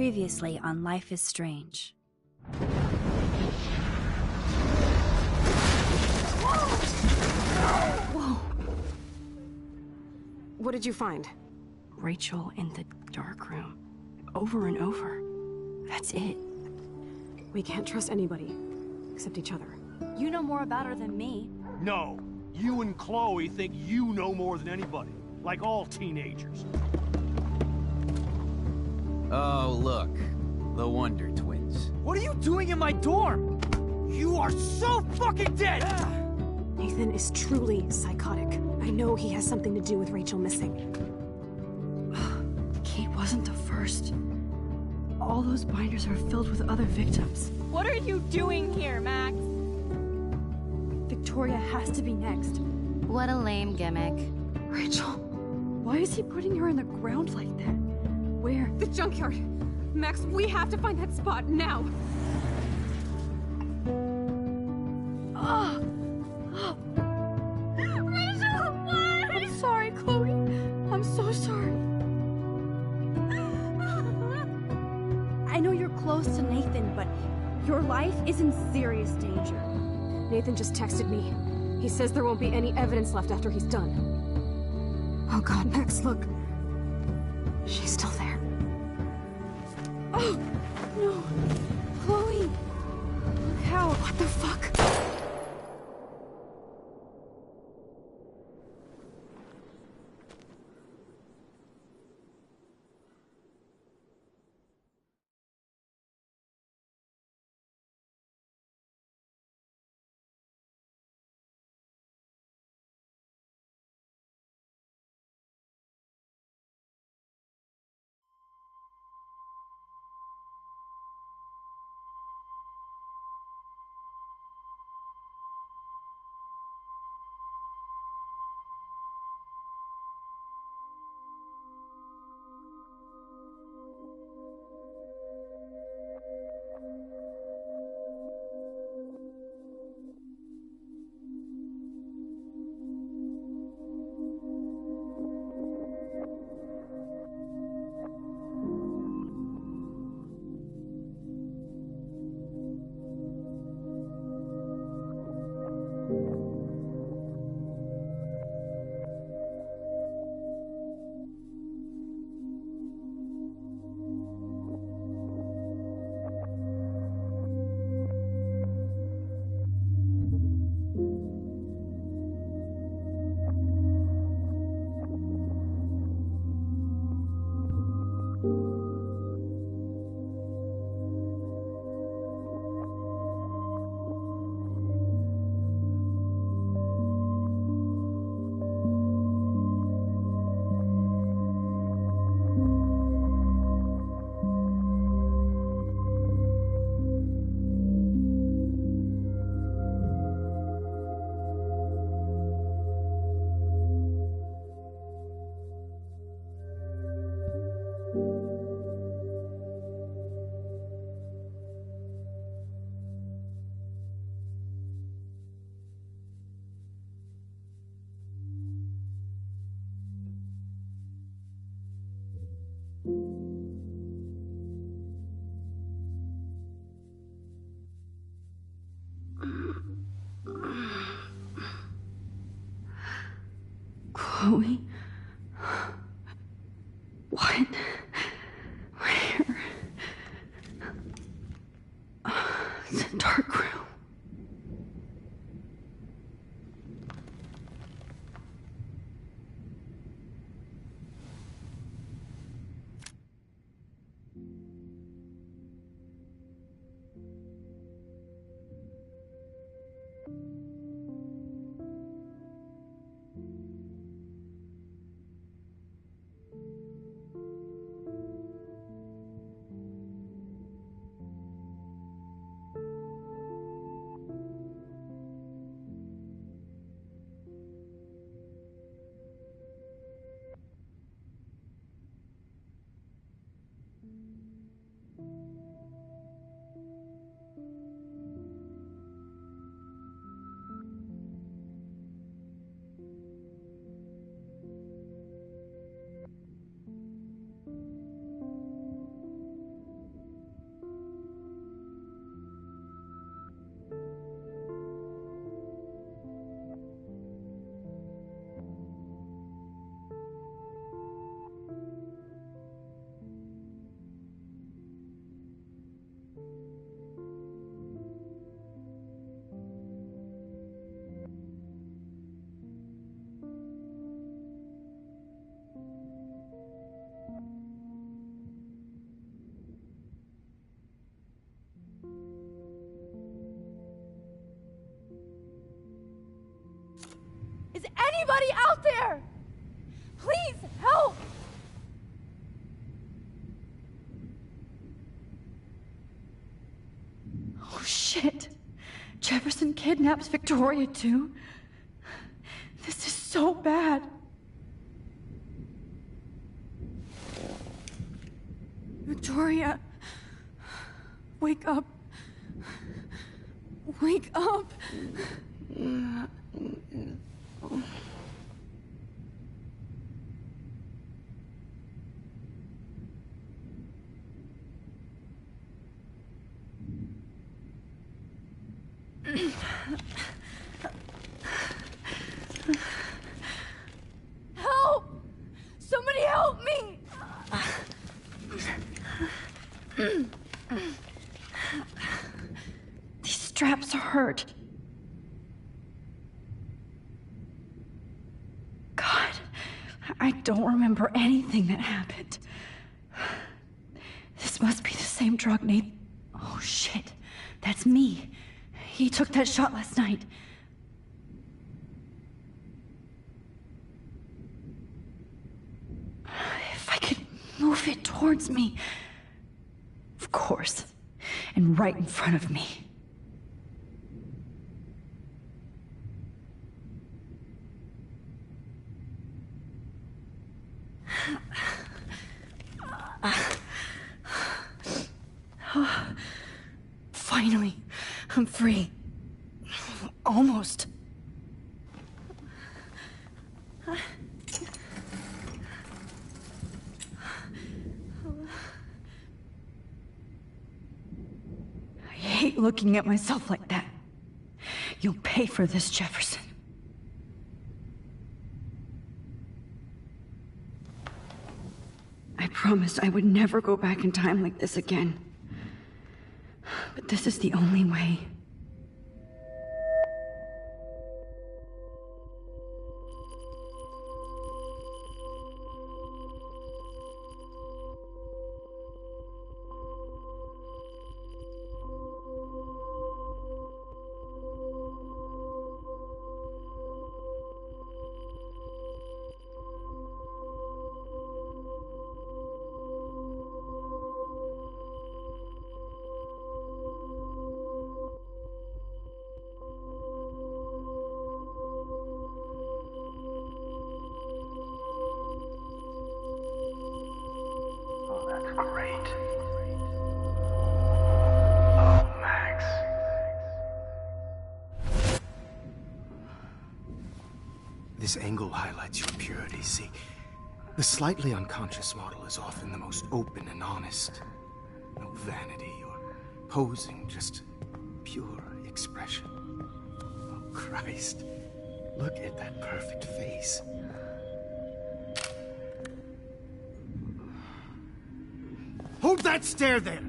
Previously on Life is Strange. Whoa! What did you find? Rachel in the dark room. Over and over. That's it. We can't trust anybody, except each other. You know more about her than me. No. You and Chloe think you know more than anybody. Like all teenagers. Oh, look. The Wonder Twins. What are you doing in my dorm? You are so fucking dead! Nathan is truly psychotic. I know he has something to do with Rachel missing. Kate wasn't the first. All those binders are filled with other victims. What are you doing here, Max? Victoria has to be next. What a lame gimmick. Rachel, why is he putting her in the ground like that? Where? The junkyard! Max, we have to find that spot now! Rachel, what? I'm sorry, Chloe. I'm so sorry. I know you're close to Nathan, but your life is in serious danger. Nathan just texted me. He says there won't be any evidence left after he's done. Oh god, Max, look. She's still there. Oh, no. Chloe. Look how. What the fuck? Chloe? What? Where? The dark room. anybody out there? Please, help! Oh, shit. Jefferson kidnaps Victoria, too? This is so bad. Victoria, wake up. Wake up. Help! Somebody help me! These straps hurt. God, I don't remember anything that happened. This must be the same drug Nate. Oh shit, that's me. He took that shot last night. If I could move it towards me. Of course. And right in front of me. Finally, I'm free. Almost. I hate looking at myself like that. You'll pay for this, Jefferson. I promised I would never go back in time like this again. But this is the only way. Great. Oh, Max. This angle highlights your purity, see? The slightly unconscious model is often the most open and honest. No vanity or posing, just pure expression. Oh, Christ. Look at that perfect face. Hold that stare there!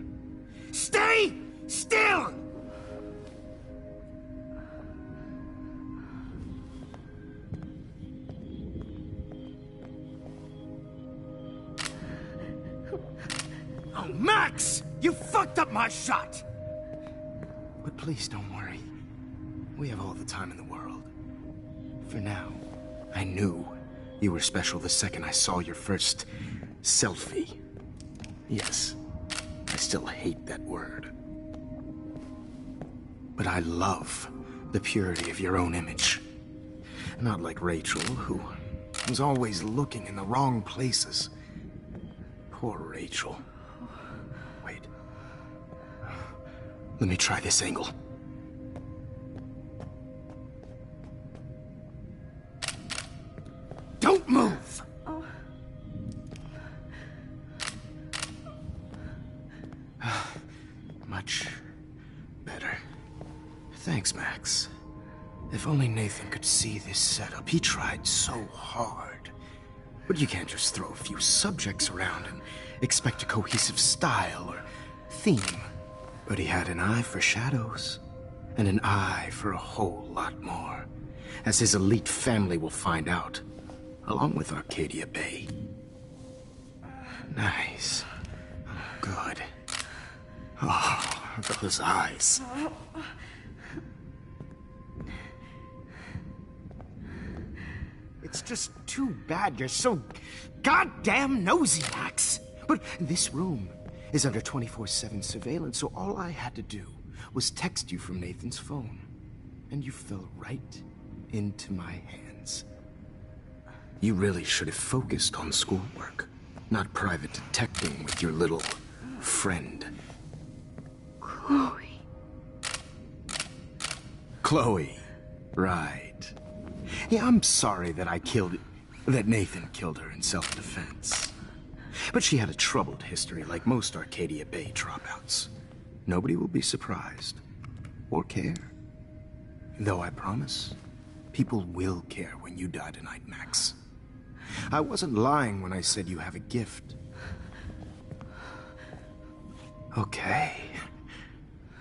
Stay still! Oh, Max! You fucked up my shot! But please don't worry. We have all the time in the world. For now, I knew you were special the second I saw your first selfie. Yes, I still hate that word. But I love the purity of your own image. Not like Rachel, who was always looking in the wrong places. Poor Rachel. Wait. Let me try this angle. Don't move! Much better. Thanks, Max. If only Nathan could see this setup. He tried so hard. But you can't just throw a few subjects around and expect a cohesive style or theme. But he had an eye for shadows, and an eye for a whole lot more, as his elite family will find out, along with Arcadia Bay. Nice. Good. Oh, those eyes. It's just too bad you're so goddamn nosy, Max. But this room is under 24/7 surveillance, so all I had to do was text you from Nathan's phone. And you fell right into my hands. You really should have focused on schoolwork, not private detecting with your little friend. Chloe. Chloe. Right. Yeah, I'm sorry that Nathan killed her in self-defense. But she had a troubled history like most Arcadia Bay dropouts. Nobody will be surprised. Or care. Though I promise, people will care when you die tonight, Max. I wasn't lying when I said you have a gift. Okay.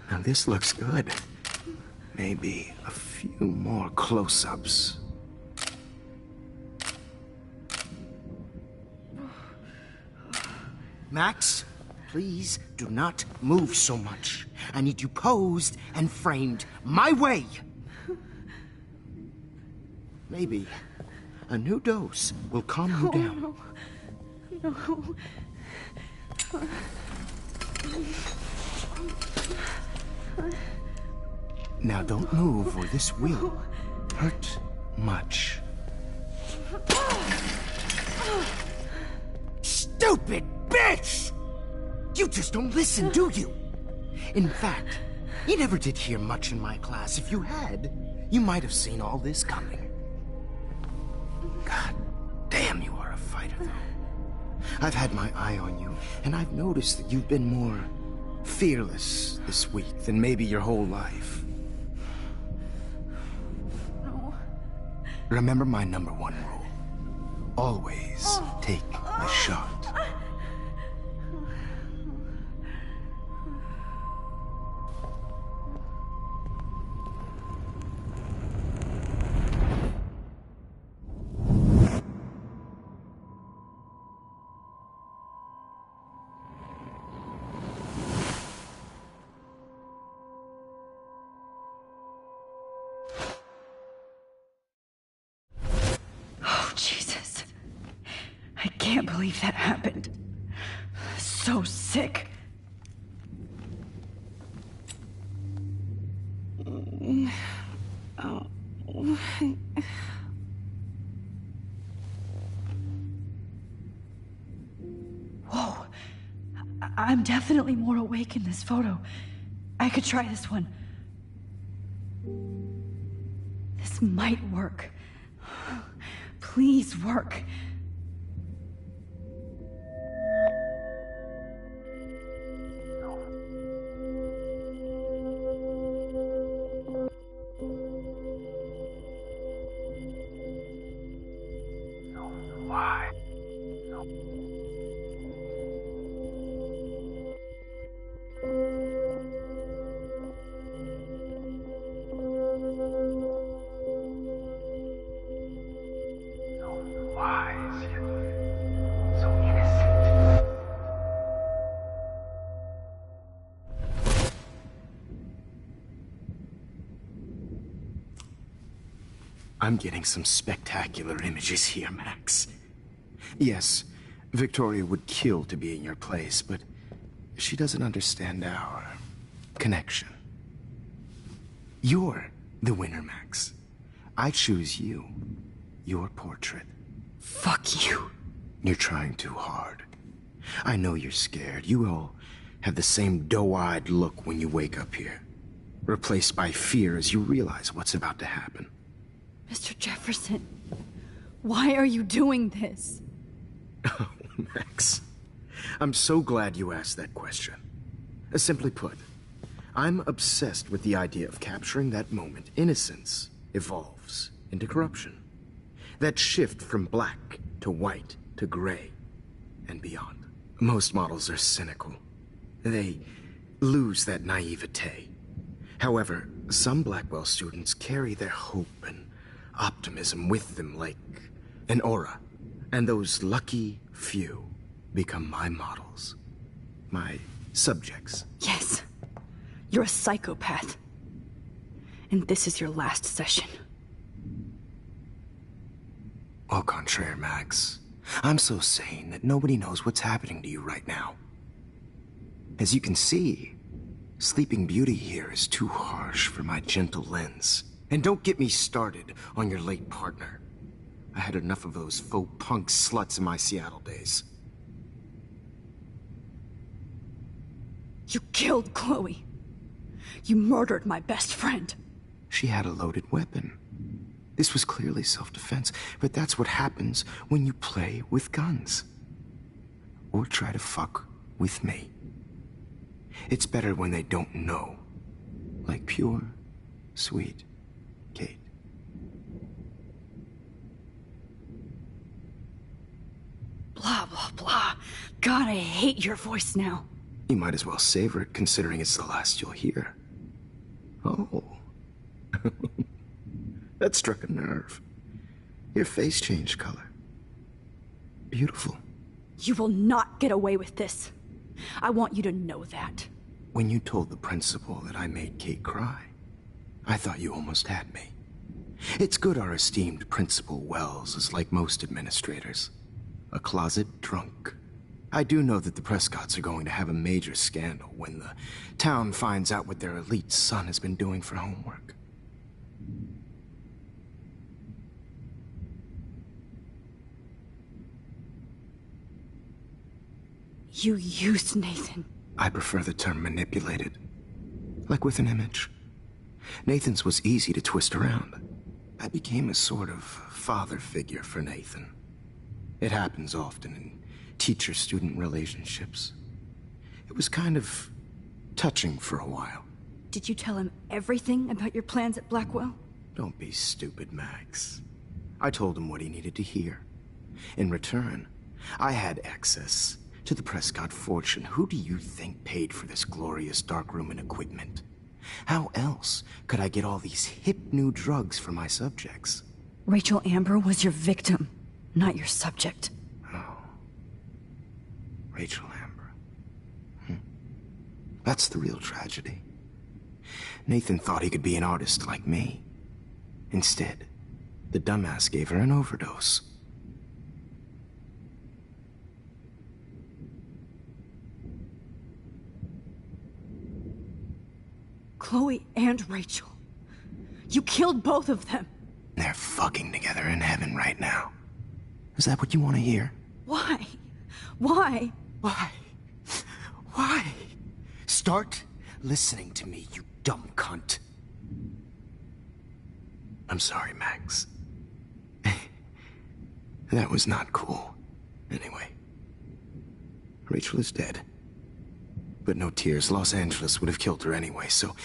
Now this looks good. Maybe a few more close-ups. Max, please do not move so much. I need you posed and framed my way. Maybe a new dose will calm you down. No. Now don't move or this will hurt much. Stupid bitch! You just don't listen, do you? In fact, you never did hear much in my class. If you had, you might have seen all this coming. God damn, you are a fighter, though. I've had my eye on you, and I've noticed that you've been more fearless this week than maybe your whole life. No. Remember my #1 rule. Always take a shot. Oh, Jesus. I can't believe that happened. So sick. Whoa. I'm definitely more awake in this photo. I could try this one. This might work. Please work. Why? Wise, yet so innocent. I'm getting some spectacular images here, Max. Yes, Victoria would kill to be in your place, but she doesn't understand our connection. You're the winner, Max. I choose you. Your portrait. Fuck you. You're trying too hard. I know you're scared. You all have the same doe-eyed look when you wake up here. Replaced by fear as you realize what's about to happen. Mr. Jefferson, why are you doing this? Oh, Max. I'm so glad you asked that question. Simply put, I'm obsessed with the idea of capturing that moment innocence evolves into corruption. That shift from black to white to gray and beyond. Most models are cynical. They lose that naivete. However, some Blackwell students carry their hope and optimism with them like an aura. And those lucky few become my models. My subjects. Yes. You're a psychopath. And this is your last session. Au contraire, Max. I'm so sane that nobody knows what's happening to you right now. As you can see, Sleeping Beauty here is too harsh for my gentle lens. And don't get me started on your late partner. I had enough of those faux punk sluts in my Seattle days. You killed Chloe. You murdered my best friend. She had a loaded weapon. This was clearly self-defense, but that's what happens when you play with guns. Or try to fuck with me. It's better when they don't know. Like pure, sweet Kate. Blah, blah, blah. God, I hate your voice now. You might as well savor it, considering it's the last you'll hear. Oh. That struck a nerve. Your face changed color. Beautiful. You will not get away with this. I want you to know that. When you told the principal that I made Kate cry, I thought you almost had me. It's good our esteemed Principal Wells is like most administrators. A closet drunk. I do know that the Prescotts are going to have a major scandal when the town finds out what their elite son has been doing for homework. You used Nathan. I prefer the term manipulated. Like with an image. Nathan's was easy to twist around. I became a sort of father figure for Nathan. It happens often in teacher-student relationships. It was kind of touching for a while. Did you tell him everything about your plans at Blackwell? Don't be stupid, Max. I told him what he needed to hear. In return, I had access to the Prescott fortune. Who do you think paid for this glorious darkroom and equipment? How else could I get all these hip new drugs for my subjects? Rachel Amber was your victim, not your subject. Oh. Rachel Amber. That's the real tragedy. Nathan thought he could be an artist like me. Instead, the dumbass gave her an overdose. Chloe and Rachel. You killed both of them. They're fucking together in heaven right now. Is that what you want to hear? Why? Why? Why? Why? Start listening to me, you dumb cunt. I'm sorry, Max. That was not cool. Anyway, Rachel is dead. But no tears. Los Angeles would have killed her anyway, so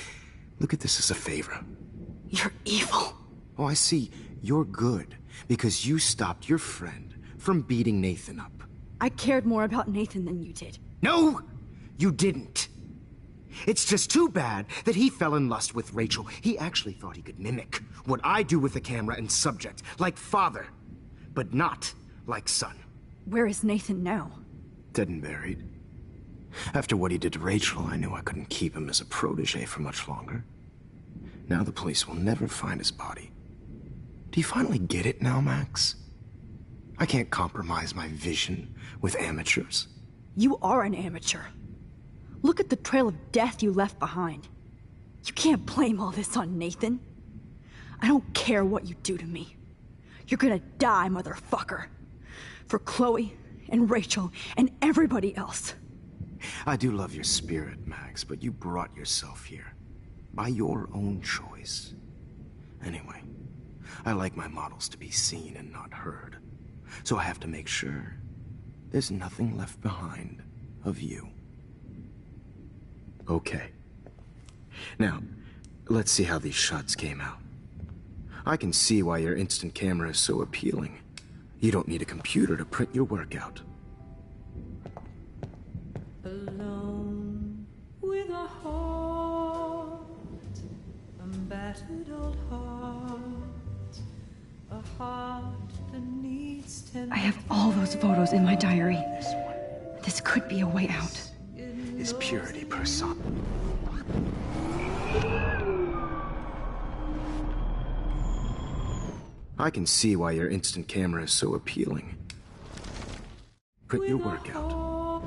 look at this as a favor. You're evil. Oh, I see. You're good because you stopped your friend from beating Nathan up. I cared more about Nathan than you did. No, you didn't. It's just too bad that he fell in lust with Rachel. He actually thought he could mimic what I do with the camera and subject, like father, but not like son. Where is Nathan now? Dead and buried. After what he did to Rachel, I knew I couldn't keep him as a protege for much longer. Now the police will never find his body. Do you finally get it now, Max? I can't compromise my vision with amateurs. You are an amateur. Look at the trail of death you left behind. You can't blame all this on Nathan. I don't care what you do to me. You're gonna die, motherfucker. For Chloe and Rachel and everybody else. I do love your spirit, Max, but you brought yourself here. By your own choice. Anyway, I like my models to be seen and not heard. So I have to make sure there's nothing left behind of you. Okay. Now, let's see how these shots came out. I can see why your instant camera is so appealing. You don't need a computer to print your work out. Alone with a heart, a battered old heart, a heart that needs tender. I have all those photos in my diary. This could be a way out. Is purity person. I can see why your instant camera is so appealing. Put your work out.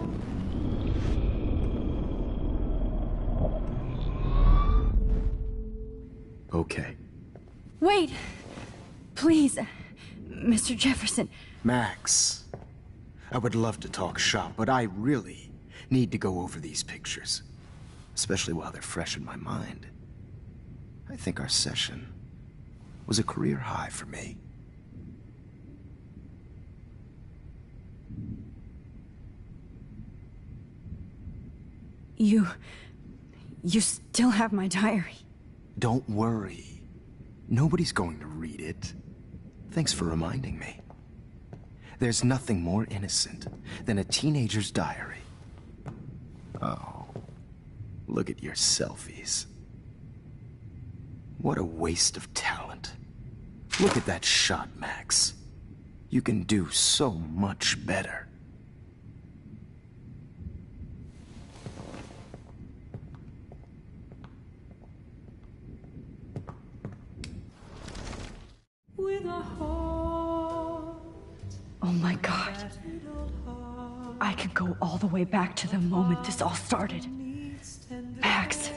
Okay. Wait! Please, Mr. Jefferson. Max, I would love to talk shop, but I really need to go over these pictures. Especially while they're fresh in my mind. I think our session was a career high for me. You still have my diary. Don't worry. Nobody's going to read it. Thanks for reminding me. There's nothing more innocent than a teenager's diary. Oh, look at your selfies. What a waste of talent. Look at that shot, Max. You can do so much better. With a heart, Oh my god. I could go all the way back to the moment this all started. Max,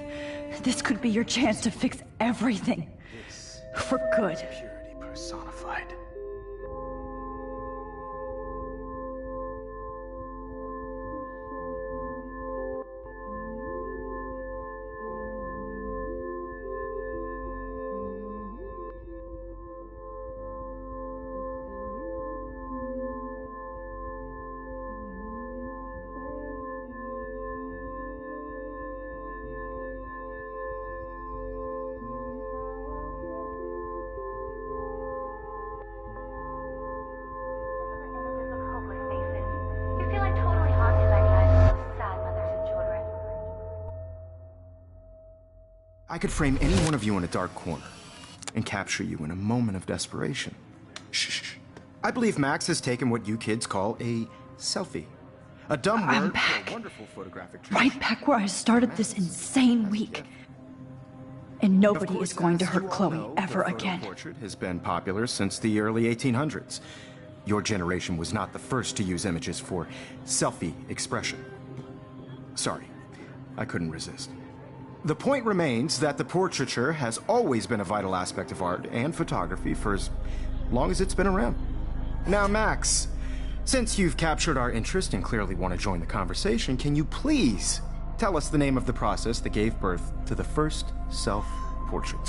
this could be your chance to fix everything. For good. Purity personified. I could frame any one of you in a dark corner and capture you in a moment of desperation. Shh. I believe Max has taken what you kids call a selfie. A dumb I'm word back. for a wonderful photographic trick. Right back where I started this insane week. And nobody is going to hurt Chloe ever again. The portrait has been popular since the early 1800s. Your generation was not the first to use images for selfie expression. Sorry, I couldn't resist. The point remains that the portraiture has always been a vital aspect of art and photography for as long as it's been around. Now, Max, since you've captured our interest and clearly want to join the conversation, can you please tell us the name of the process that gave birth to the first self-portrait?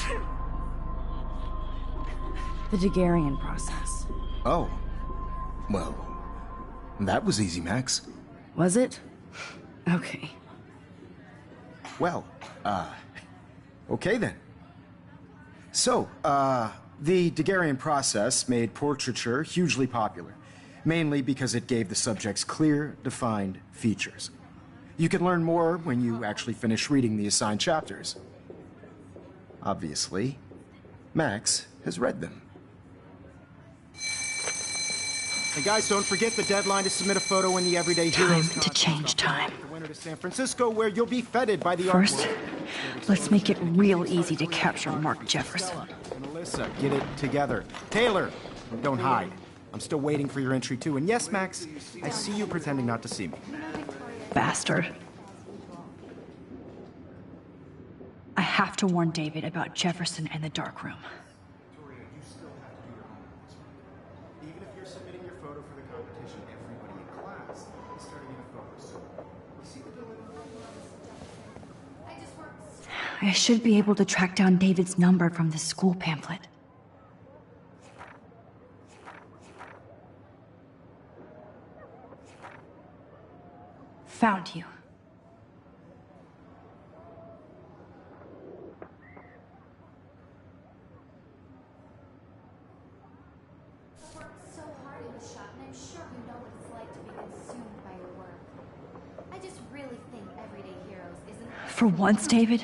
The Daguerrean process. Oh. Well, that was easy, Max. Was it? Okay. Well, okay then. So, the Daguerrean process made portraiture hugely popular, mainly because it gave the subjects clear, defined features. You can learn more when you actually finish reading the assigned chapters. Obviously, Max has read them. And guys, don't forget the deadline to submit a photo in the Everyday Heroes Time to change time. The winner to San Francisco, where you'll be feted by the First, artwork. let's make it real easy to capture Mark Jefferson. And Alyssa, get it together. Taylor, don't hide. I'm still waiting for your entry too. And yes, Max, I see you pretending not to see me. Bastard. I have to warn David about Jefferson and the dark room. Victoria, you still have to do your homework. Even if you're submitting your photo for the competition, everybody in class is starting in a photo. So, you see the dilemma? I should be able to track down David's number from the school pamphlet. Found you. So hard in the shop, and I'm sure you know what it's like to be consumed by your work. I just really think Everyday Heroes isn't... For once, David,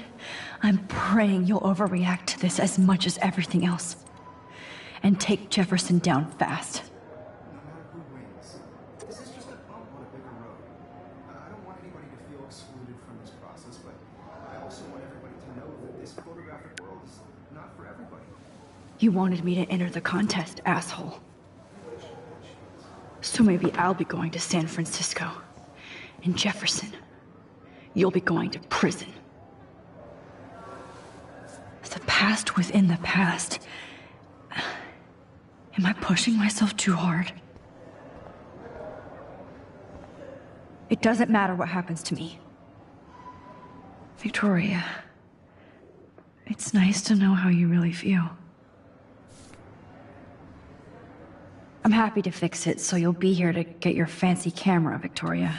I'm praying you'll overreact to this as much as everything else. And take Jefferson down fast. No matter who wins, this is just a bump on a bigger road. I don't want anybody to feel excluded from this process, but I also want everybody to know that this photographic world is not for everybody. You wanted me to enter the contest, asshole. So maybe I'll be going to San Francisco. And Jefferson, you'll be going to prison. The past within the past. Am I pushing myself too hard? It doesn't matter what happens to me. Victoria, it's nice to know how you really feel. I'm happy to fix it, so you'll be here to get your fancy camera, Victoria.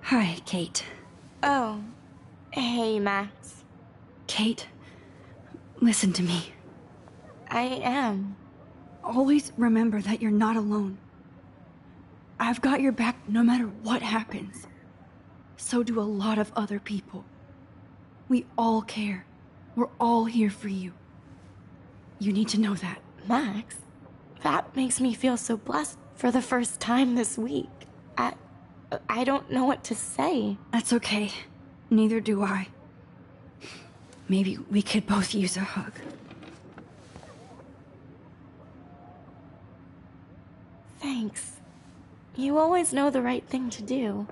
Hi, Kate. Oh. Hey, Max. Kate, listen to me. I am. Always remember that you're not alone. I've got your back no matter what happens. So do a lot of other people. We all care. We're all here for you. You need to know that. Max, that makes me feel so blessed for the first time this week. I don't know what to say. That's okay. Neither do I. Maybe we could both use a hug. Thanks. You always know the right thing to do.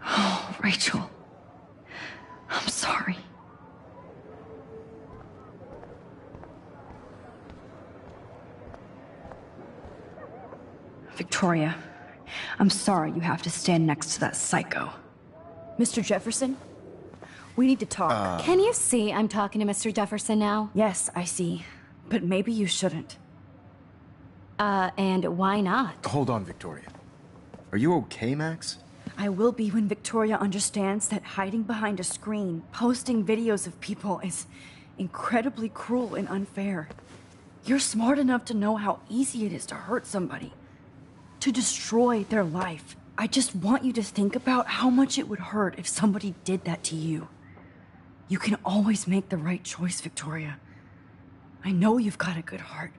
Oh, Rachel. I'm sorry. Victoria, I'm sorry you have to stand next to that psycho. Mr. Jefferson, we need to talk. Can you see I'm talking to Mr. Jefferson now? Yes, I see. But maybe you shouldn't. And why not? Hold on, Victoria. Are you okay, Max? I will be when Victoria understands that hiding behind a screen, posting videos of people is incredibly cruel and unfair. You're smart enough to know how easy it is to hurt somebody, to destroy their life. I just want you to think about how much it would hurt if somebody did that to you. You can always make the right choice, Victoria. I know you've got a good heart.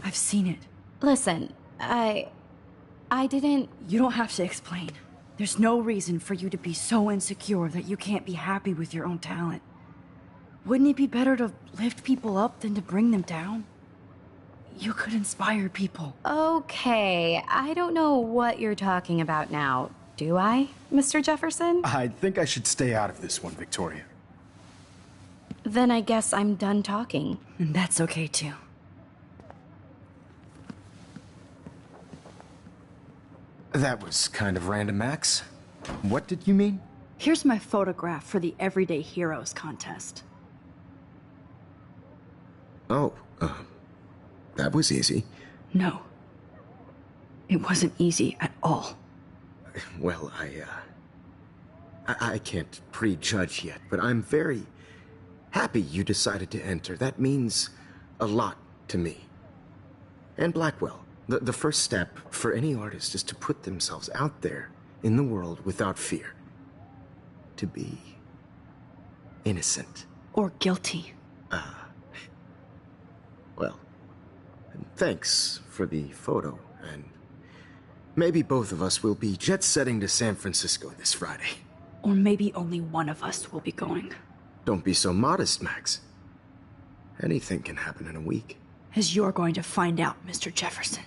I've seen it. Listen, I didn't... You don't have to explain. There's no reason for you to be so insecure that you can't be happy with your own talent. Wouldn't it be better to lift people up than to bring them down? You could inspire people. Okay, I don't know what you're talking about now. Do I, Mr. Jefferson? I think I should stay out of this one, Victoria. Then I guess I'm done talking. And that's okay too. That was kind of random, Max. What did you mean? Here's my photograph for the Everyday Heroes contest. Oh, that was easy. No. It wasn't easy at all. Well, I can't prejudge yet, but I'm very happy you decided to enter. That means a lot to me. And Blackwell. The first step for any artist is to put themselves out there in the world without fear. To be innocent. Or guilty. Well, thanks for the photo, and maybe both of us will be jet-setting to San Francisco this Friday. Or maybe only one of us will be going. Don't be so modest, Max. Anything can happen in a week. As you're going to find out, Mr. Jefferson.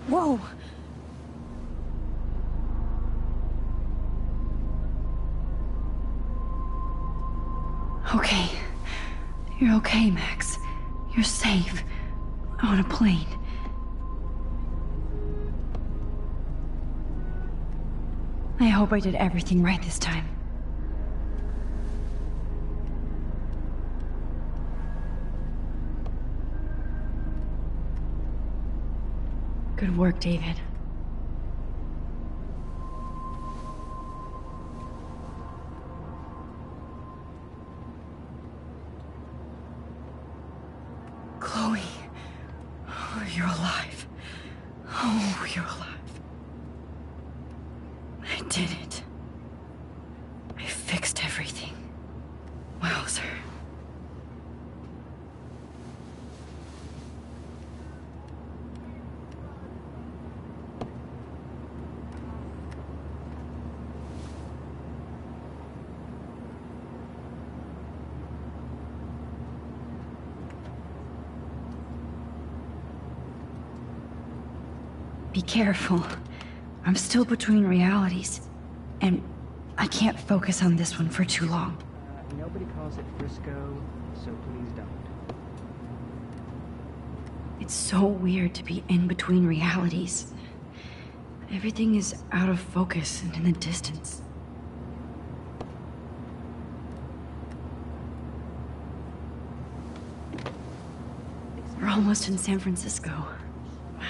Whoa! Okay. You're okay, Max. You're safe. On a plane. I hope I did everything right this time. Good work, David. Chloe. Oh, you're alive. Oh, you're alive. I did it. I fixed everything. Wowzer. Be careful. I'm still between realities, and I can't focus on this one for too long. Nobody calls it Frisco, so please don't. It's so weird to be in between realities. Everything is out of focus and in the distance. We're almost in San Francisco.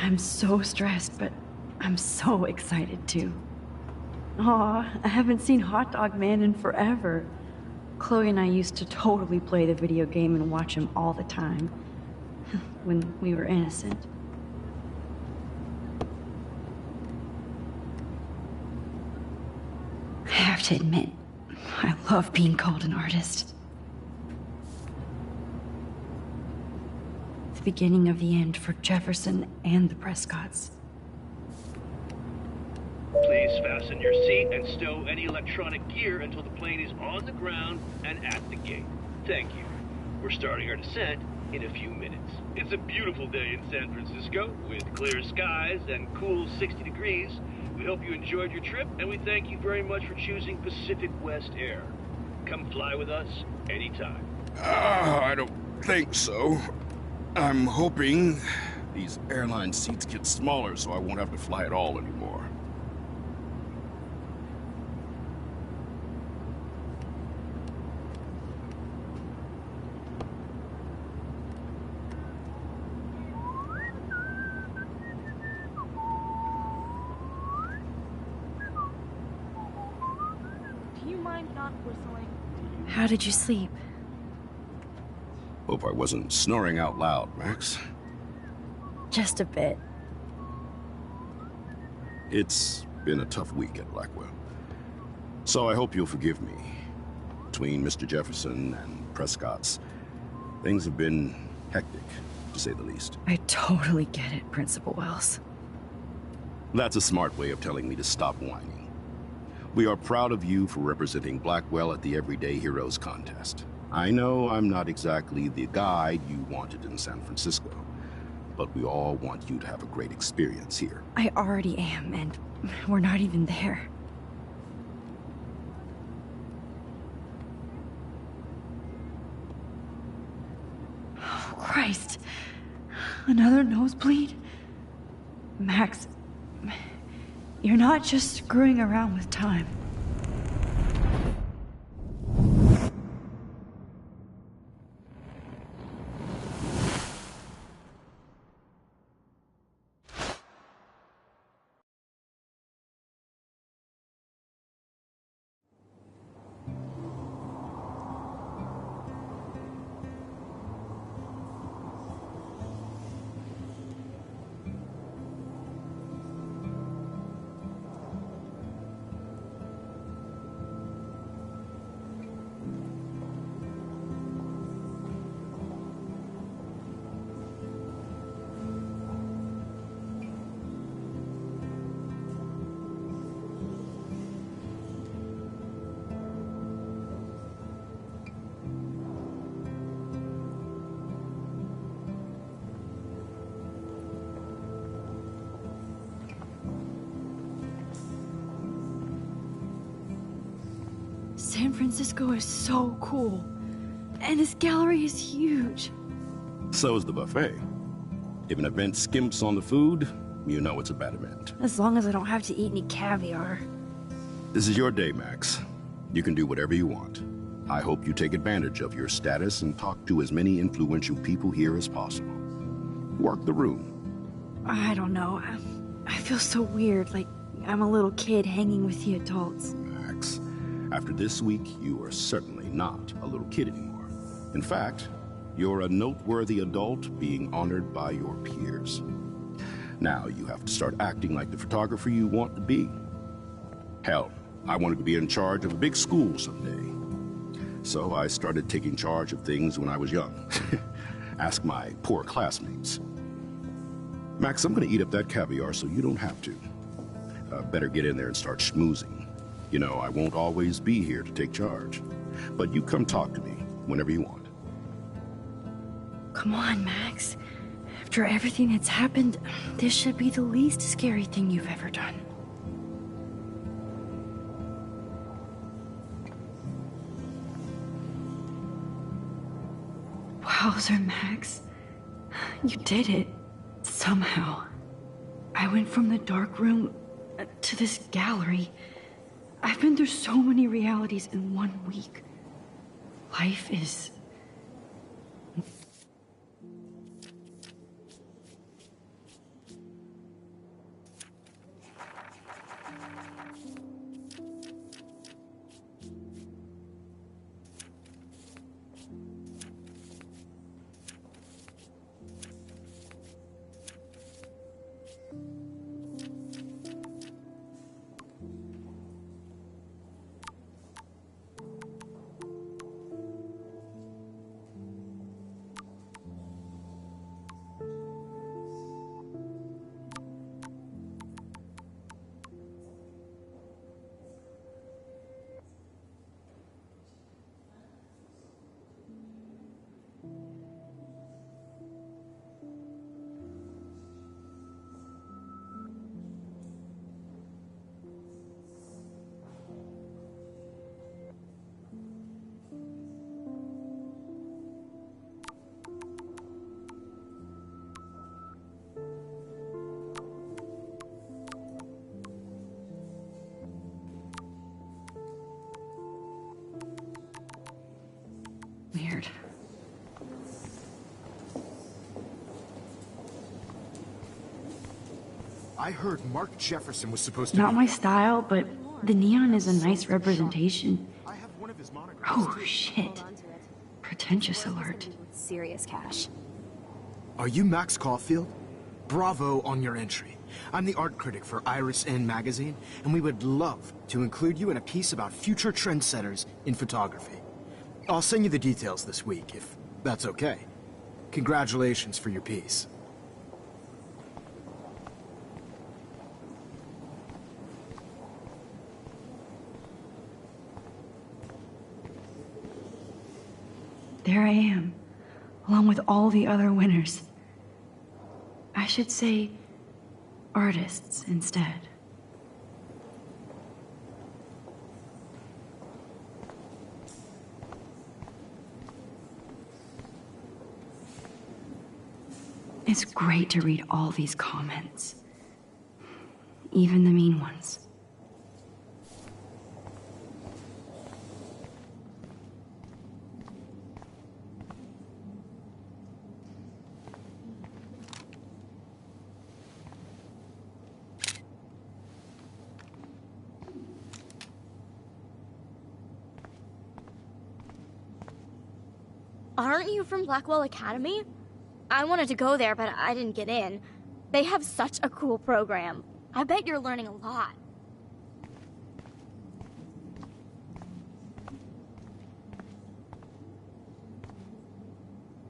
I'm so stressed, but I'm so excited too. Aw, I haven't seen Hot Dog Man in forever. Chloe and I used to totally play the video game and watch him all the time. When we were innocent. I have to admit, I love being called an artist. The beginning of the end for Jefferson and the Prescotts. Please fasten your seat and stow any electronic gear until the plane is on the ground and at the gate. Thank you. We're starting our descent in a few minutes. It's a beautiful day in San Francisco with clear skies and cool 60 degrees. We hope you enjoyed your trip, and we thank you very much for choosing Pacific West Air. Come fly with us anytime. I don't think so. I'm hoping these airline seats get smaller so I won't have to fly at all anymore. Do you mind not whistling? How did you sleep? Hope I wasn't snoring out loud, Max. Just a bit. It's been a tough week at Blackwell. So I hope you'll forgive me. Between Mr. Jefferson and Prescott's, things have been hectic, to say the least. I totally get it, Principal Wells. That's a smart way of telling me to stop whining. We are proud of you for representing Blackwell at the Everyday Heroes contest. I know I'm not exactly the guide you wanted in San Francisco, but we all want you to have a great experience here. I already am, and we're not even there. Oh, Christ. Another nosebleed? Max, you're not just screwing around with time. San Francisco is so cool. And this gallery is huge. So is the buffet. If an event skimps on the food, you know it's a bad event. As long as I don't have to eat any caviar. This is your day, Max. You can do whatever you want. I hope you take advantage of your status and talk to as many influential people here as possible. Work the room. I don't know. I feel so weird, like I'm a little kid hanging with the adults. Max, after this week, you are certainly not a little kid anymore. In fact, you're a noteworthy adult being honored by your peers. Now you have to start acting like the photographer you want to be. Hell, I wanted to be in charge of a big school someday. So I started taking charge of things when I was young. Ask my poor classmates. Max, I'm gonna eat up that caviar so you don't have to. Better get in there and start schmoozing. You know, I won't always be here to take charge. But you come talk to me whenever you want. Come on, Max. After everything that's happened, this should be the least scary thing you've ever done. Wowzer, Max. You did it. Somehow. I went from the dark room to this gallery. I've been through so many realities in 1 week. Life is... weird. I heard Mark Jefferson was supposed to Not be... my style, but the neon is a nice representation. Oh, shit. Pretentious alert. Serious cash. Are you Max Caulfield? Bravo on your entry. I'm the art critic for Iris N magazine, and we would love to include you in a piece about future trendsetters in photography. I'll send you the details this week, if that's okay. Congratulations for your piece. There I am, along with all the other winners. I should say artists instead. It's great to read all these comments, even the mean ones. Aren't you from Blackwell Academy? I wanted to go there, but I didn't get in. They have such a cool program. I bet you're learning a lot.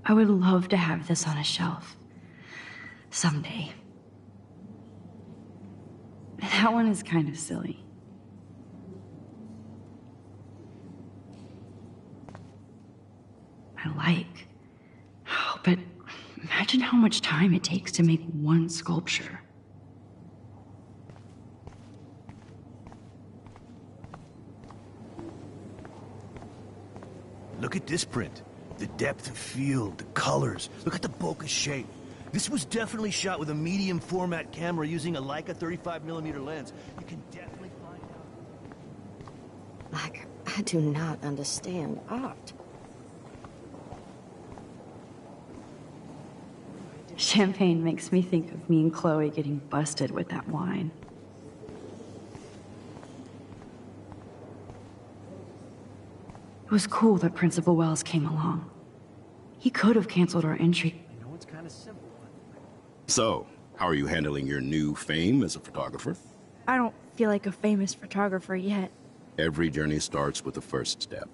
I would love to have this on a shelf. Someday. That one is kind of silly. I like. Oh, but imagine how much time it takes to make one sculpture. Look at this print. The depth of field, the colors. Look at the bokeh shape. This was definitely shot with a medium format camera using a Leica 35mm lens. You can definitely find out. Like, I do not understand art. Champagne makes me think of me and Chloe getting busted with that wine. It was cool that Principal Wells came along. He could have canceled our entry. I know it's kind of simple, but... So, how are you handling your new fame as a photographer? I don't feel like a famous photographer yet. Every journey starts with the first step.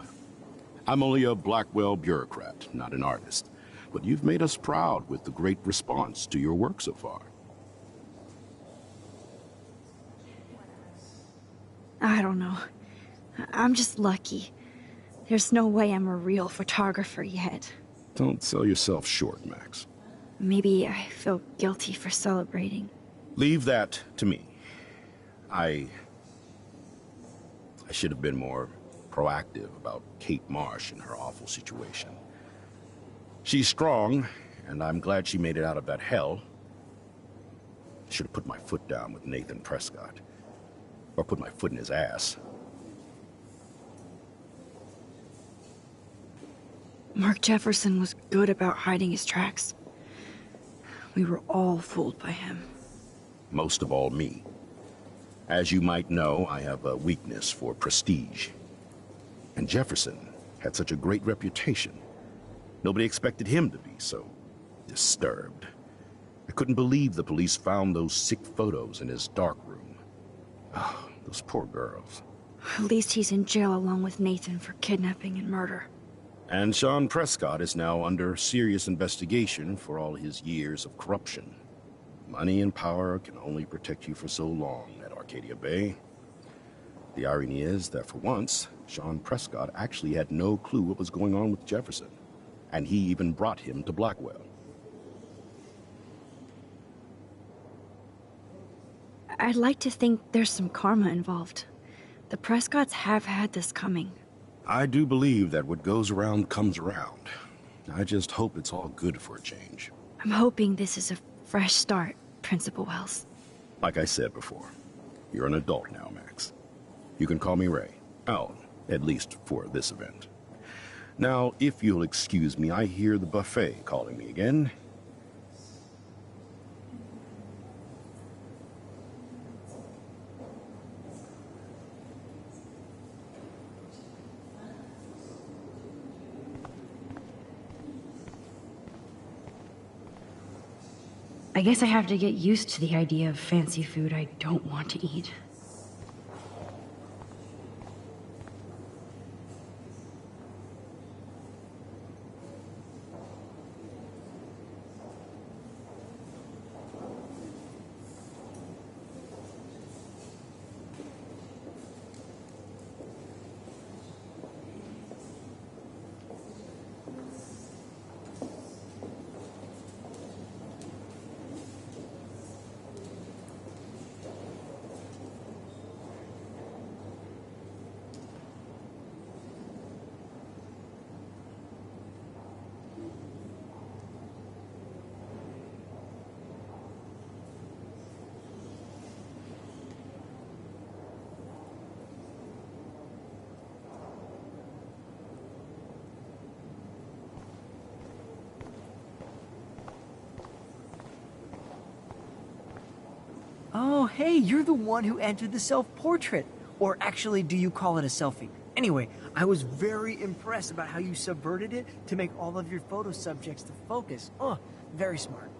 I'm only a Blackwell bureaucrat, not an artist. But you've made us proud with the great response to your work so far. I don't know. I'm just lucky. There's no way I'm a real photographer yet. Don't sell yourself short, Max. Maybe I feel guilty for celebrating. Leave that to me. I should have been more proactive about Kate Marsh and her awful situation. She's strong, and I'm glad she made it out of that hell. Should have put my foot down with Nathan Prescott. Or put my foot in his ass. Mark Jefferson was good about hiding his tracks. We were all fooled by him. Most of all, me. As you might know, I have a weakness for prestige. And Jefferson had such a great reputation. Nobody expected him to be so disturbed. I couldn't believe the police found those sick photos in his dark room. Oh, those poor girls. At least he's in jail along with Nathan for kidnapping and murder. And Sean Prescott is now under serious investigation for all his years of corruption. Money and power can only protect you for so long at Arcadia Bay. The irony is that for once, Sean Prescott actually had no clue what was going on with Jefferson. And he even brought him to Blackwell. I'd like to think there's some karma involved. The Prescotts have had this coming. I do believe that what goes around comes around. I just hope it's all good for a change. I'm hoping this is a fresh start, Principal Wells. Like I said before, you're an adult now, Max. You can call me Ray. Oh, at least for this event. Now, if you'll excuse me, I hear the buffet calling me again. I guess I have to get used to the idea of fancy food I don't want to eat. Oh, hey, you're the one who entered the self-portrait. Or actually, do you call it a selfie? Anyway, I was very impressed about how you subverted it to make all of your photo subjects to focus. Oh, very smart.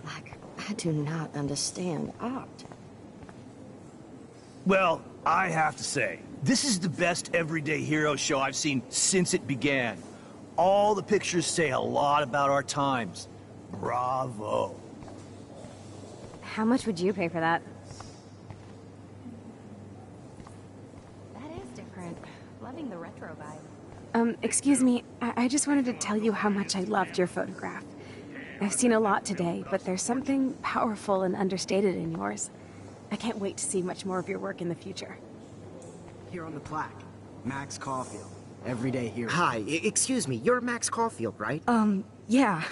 Like, I do not understand art. Well, I have to say, this is the best everyday hero show I've seen since it began. All the pictures say a lot about our times. Bravo. How much would you pay for that? That is different. Loving the retro vibe. Excuse me, I just wanted to tell you how much I loved your photograph. I've seen a lot today, but there's something powerful and understated in yours. I can't wait to see much more of your work in the future. Here on the plaque, Max Caulfield, everyday hero. Hi, excuse me, you're Max Caulfield, right? Yeah.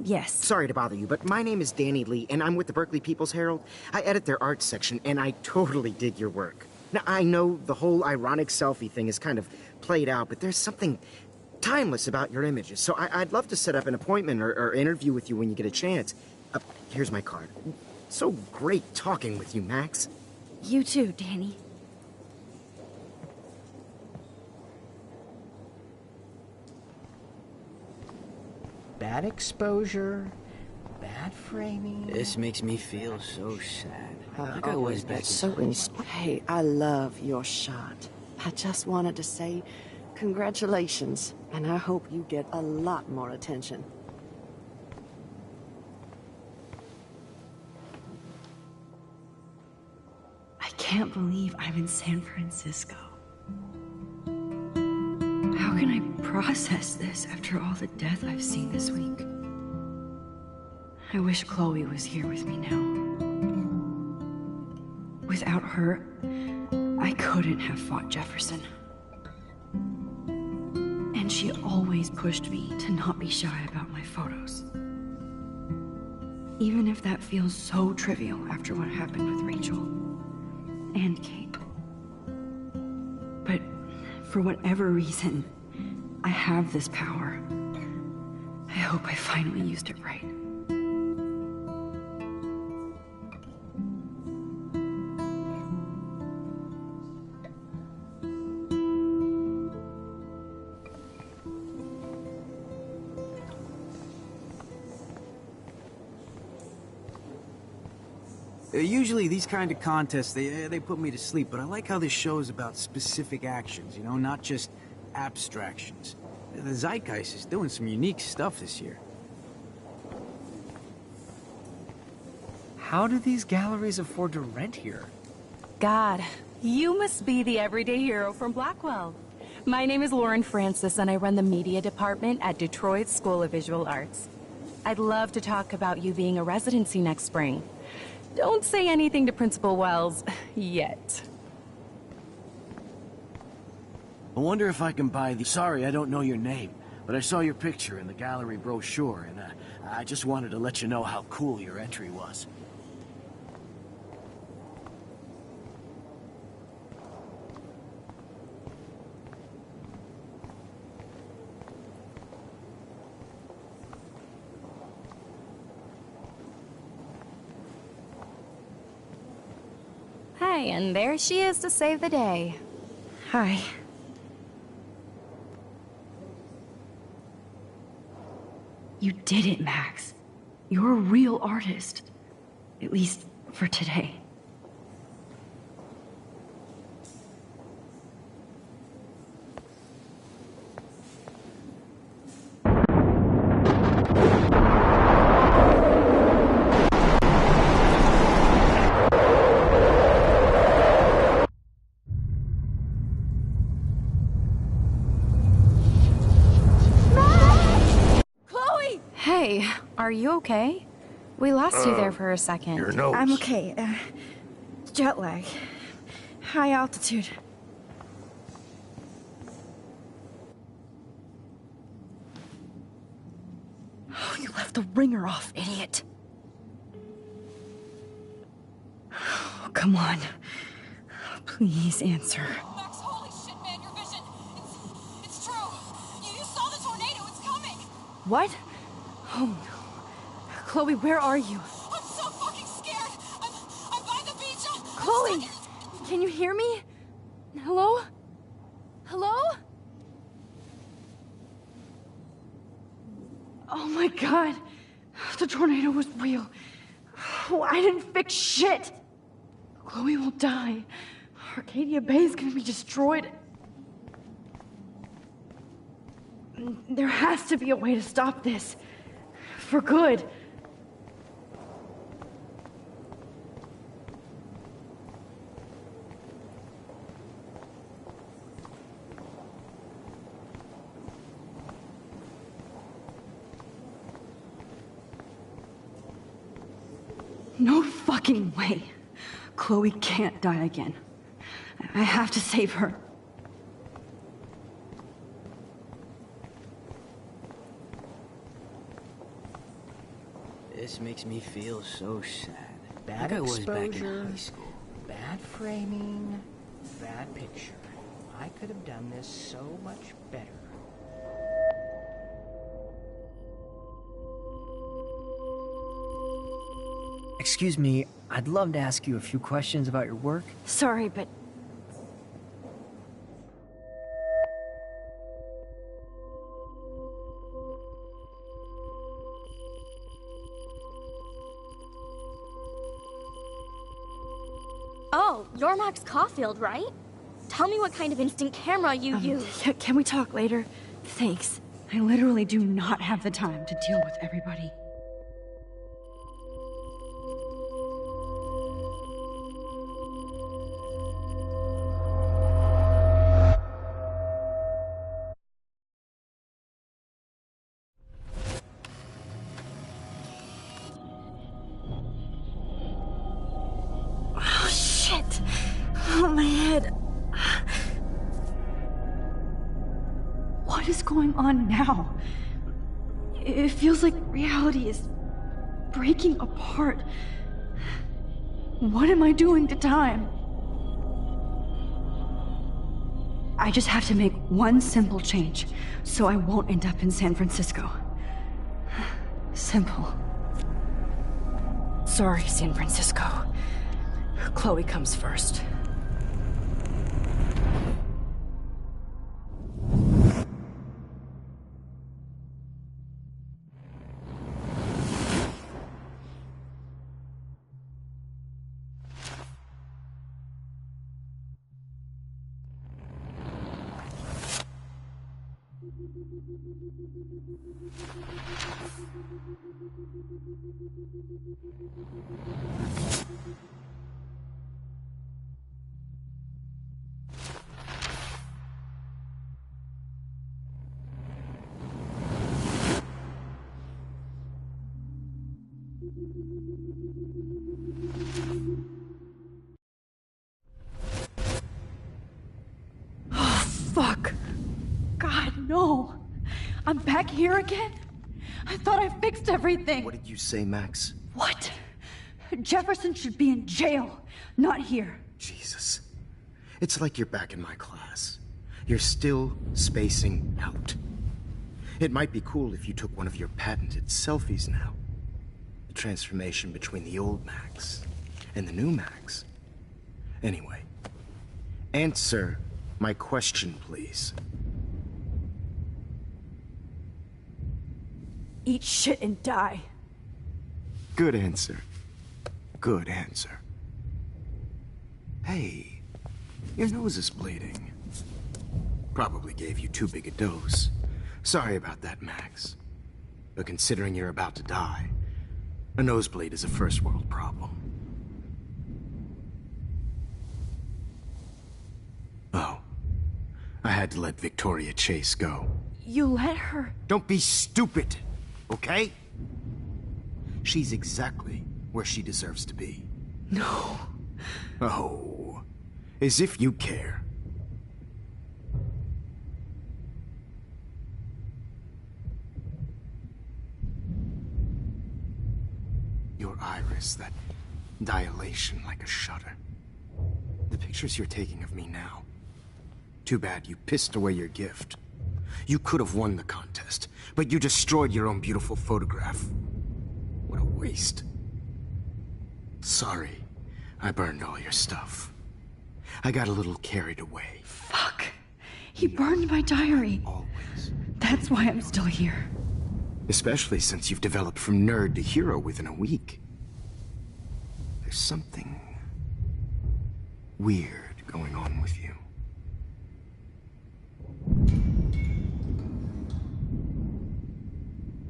Yes. Sorry to bother you, but my name is Danny Lee, and I'm with the Berkeley People's Herald. I edit their arts section, and I totally dig your work. Now, I know the whole ironic selfie thing is kind of played out, but there's something timeless about your images, so I'd love to set up an appointment or interview with you when you get a chance. Here's my card. So great talking with you, Max. You too, Danny. Bad exposure, bad framing. This makes me feel so sad. Like I was back so Hey, I love your shot. I just wanted to say congratulations, and I hope you get a lot more attention. I can't believe I'm in San Francisco. How can I process this after all the death I've seen this week? I wish Chloe was here with me now. Without her, I couldn't have fought Jefferson. And she always pushed me to not be shy about my photos. Even if that feels so trivial after what happened with Rachel and Kate. But for whatever reason, I have this power. I hope I finally used it right. Usually these kind of contests, they put me to sleep, but I like how this show is about specific actions, you know, not just abstractions. The Zeitgeist is doing some unique stuff this year. How do these galleries afford to rent here? God, you must be the everyday hero from Blackwell. My name is Lauren Francis, and I run the media department at Detroit School of Visual Arts. I'd love to talk about you being a residency next spring. Don't say anything to Principal Wells yet. I wonder if I can buy the... Sorry, I don't know your name, but I saw your picture in the gallery brochure, and I just wanted to let you know how cool your entry was. Hey, and there she is to save the day. Hi. You did it, Max. You're a real artist. At least for today. Hey, are you okay? We lost you there for a second. Your nose. I'm okay. Jet lag. High altitude. Oh, you left the ringer off, idiot. Oh, come on. Please answer. Max, holy shit, man, your vision. It's true. You saw the tornado. It's coming. What? Oh no. Chloe, where are you? I'm so fucking scared. I'm by the beach. Chloe! Can you hear me? Hello? Hello? Oh my god. The tornado was real. Oh, I didn't fix shit. Chloe will die. Arcadia Bay is gonna be destroyed. There has to be a way to stop this. For good. No fucking way. Chloe can't die again. I have to save her. This makes me feel so sad. Bad Like I was back in exposure, high school. bad framing, bad picture. I could have done this so much better. Excuse me, I'd love to ask you a few questions about your work. Sorry, but... Oh, you're Max Caulfield, right? Tell me what kind of instant camera you use. Can we talk later? Thanks. I literally do not have the time to deal with everybody. Oh, shit! Oh, my head. What is going on now? It feels like reality is breaking apart. What am I doing to time? I just have to make one simple change, so I won't end up in San Francisco. Simple. Sorry, San Francisco. Chloe comes first. Fuck. God, no. I'm back here again? I thought I fixed everything. What did you say, Max? What? Jefferson should be in jail, not here. Jesus. It's like you're back in my class. You're still spacing out. It might be cool if you took one of your patented selfies now. The transformation between the old Max and the new Max. Anyway, answer my question, please. Eat shit and die. Good answer. Good answer. Hey, your nose is bleeding. Probably gave you too big a dose. Sorry about that, Max. But considering you're about to die, a nosebleed is a first world problem. Oh. I had to let Victoria Chase go. You let her? Don't be stupid, okay? She's exactly where she deserves to be. No. Oh, as if you care. Your iris, that dilation like a shutter. The pictures you're taking of me now. Too bad you pissed away your gift. You could have won the contest, but you destroyed your own beautiful photograph. What a waste. Sorry, I burned all your stuff. I got a little carried away. Fuck. He burned my diary. Always. That's why I'm still here. Especially since you've developed from nerd to hero within a week. There's something weird going on with you.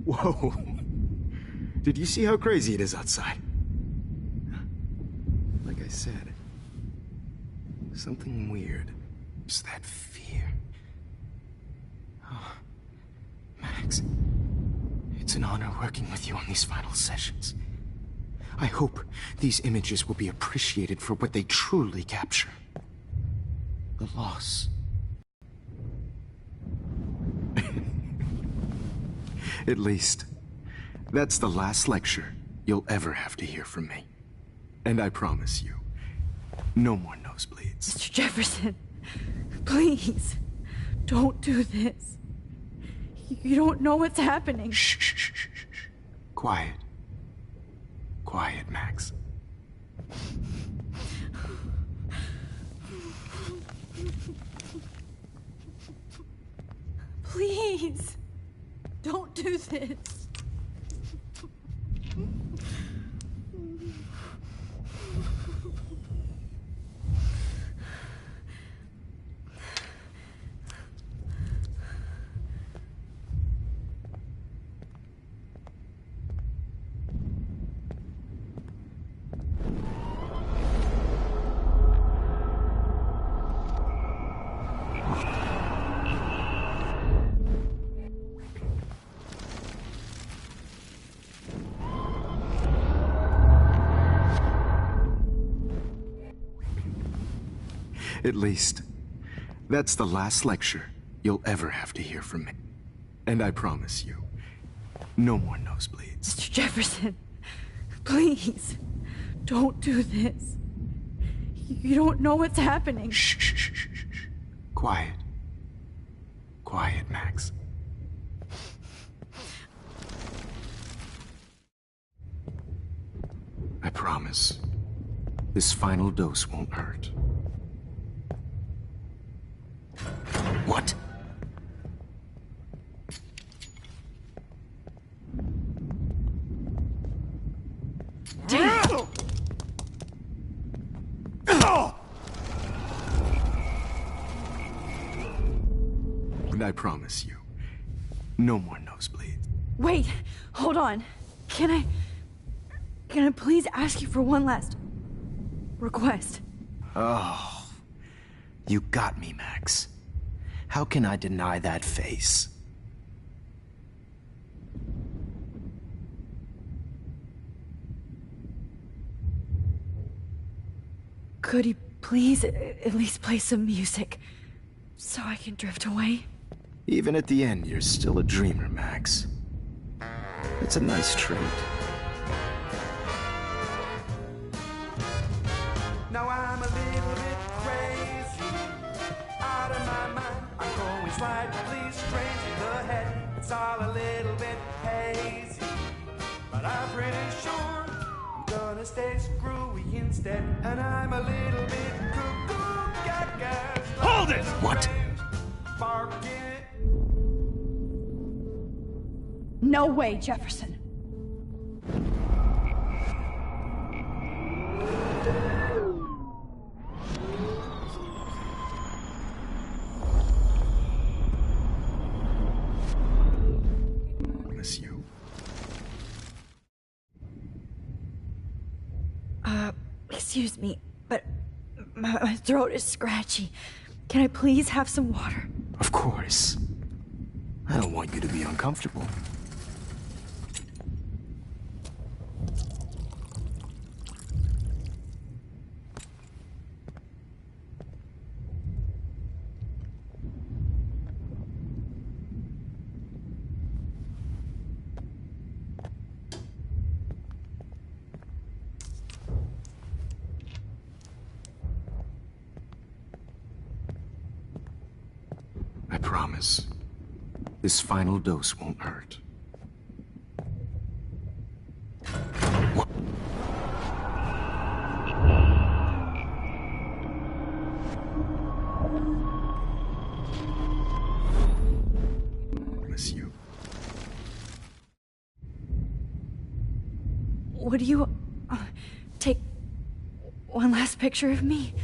Whoa. Did you see how crazy it is outside? Like I said, something weird. It's that fear. Oh, Max, it's an honor working with you on these final sessions. I hope these images will be appreciated for what they truly capture. The loss. At least, that's the last lecture you'll ever have to hear from me. And I promise you, no more nosebleeds. Mr. Jefferson, please, don't do this. You don't know what's happening. Shh, shh, shh, shh, shh. Quiet. Quiet, Max. Please, don't do this. At least, that's the last lecture you'll ever have to hear from me. And I promise you, no more nosebleeds. Mr. Jefferson, please, don't do this. You don't know what's happening. Shh, shh, shh, shh, shh. Quiet. Quiet, Max. I promise, this final dose won't hurt. What? Damn! And I promise you, no more nosebleeds. Wait, hold on. Can I please ask you for one last request? Oh, you got me, Max. How can I deny that face? Could you please at least play some music so I can drift away? Even at the end, you're still a dreamer, Max. It's a nice trait. Now I'm a little bit crazy, out of my mind. I'm going slightly strange in the head. It's all a little bit hazy, but I'm pretty sure I'm gonna stay screwy instead. And I'm a little bit cuckoo, gaga. Hold it! What? Barking. No way, Jefferson. Miss you. Excuse me, but my throat is scratchy. Can I please have some water? Of course. I don't want you to be uncomfortable. I promise, this final dose won't hurt. What? Miss you. Would you take one last picture of me?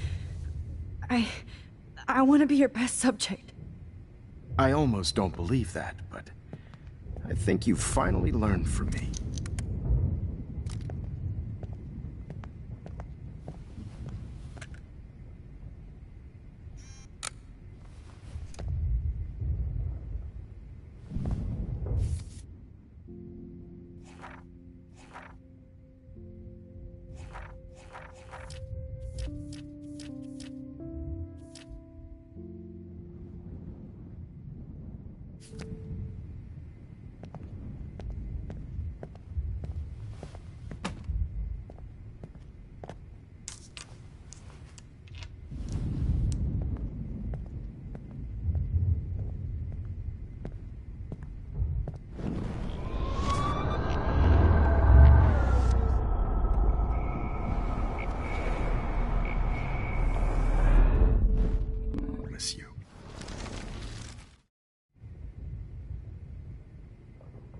I want to be your best subject. I almost don't believe that, but I think you've finally learned from me.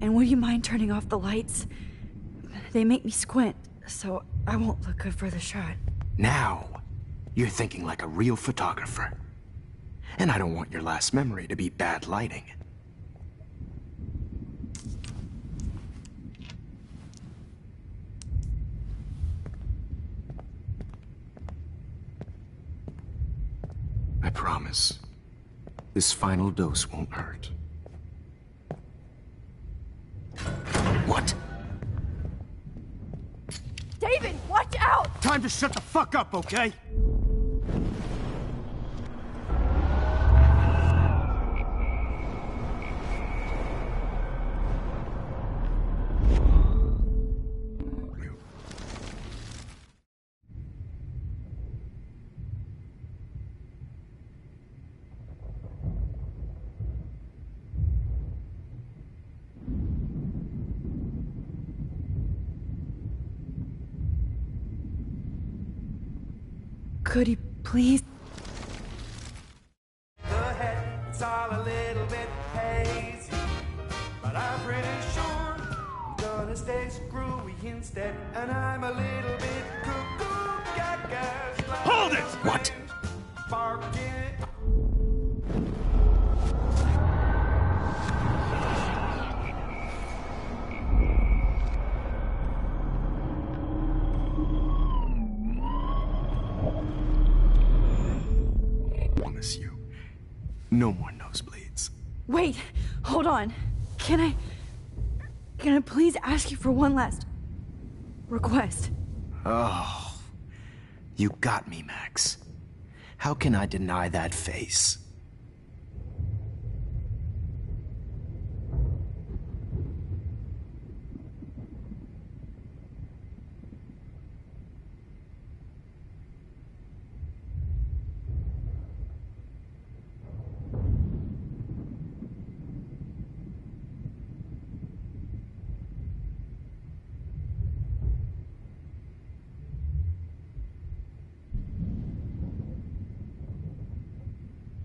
And would you mind turning off the lights? They make me squint, so I won't look good for the shot. Now, you're thinking like a real photographer. And I don't want your last memory to be bad lighting. I promise, this final dose won't hurt. What? David, watch out! Time to shut the fuck up, okay? Could you please? The head, it's all a little bit hazy, but I'm pretty sure I'm gonna stay screwy instead, and I'm a little bit cuckoo gaga. Hold it! What? Barking. Promise you, no more nosebleeds. Wait, hold on. Can I please ask you for one last request? Oh, you got me, Max. How can I deny that face?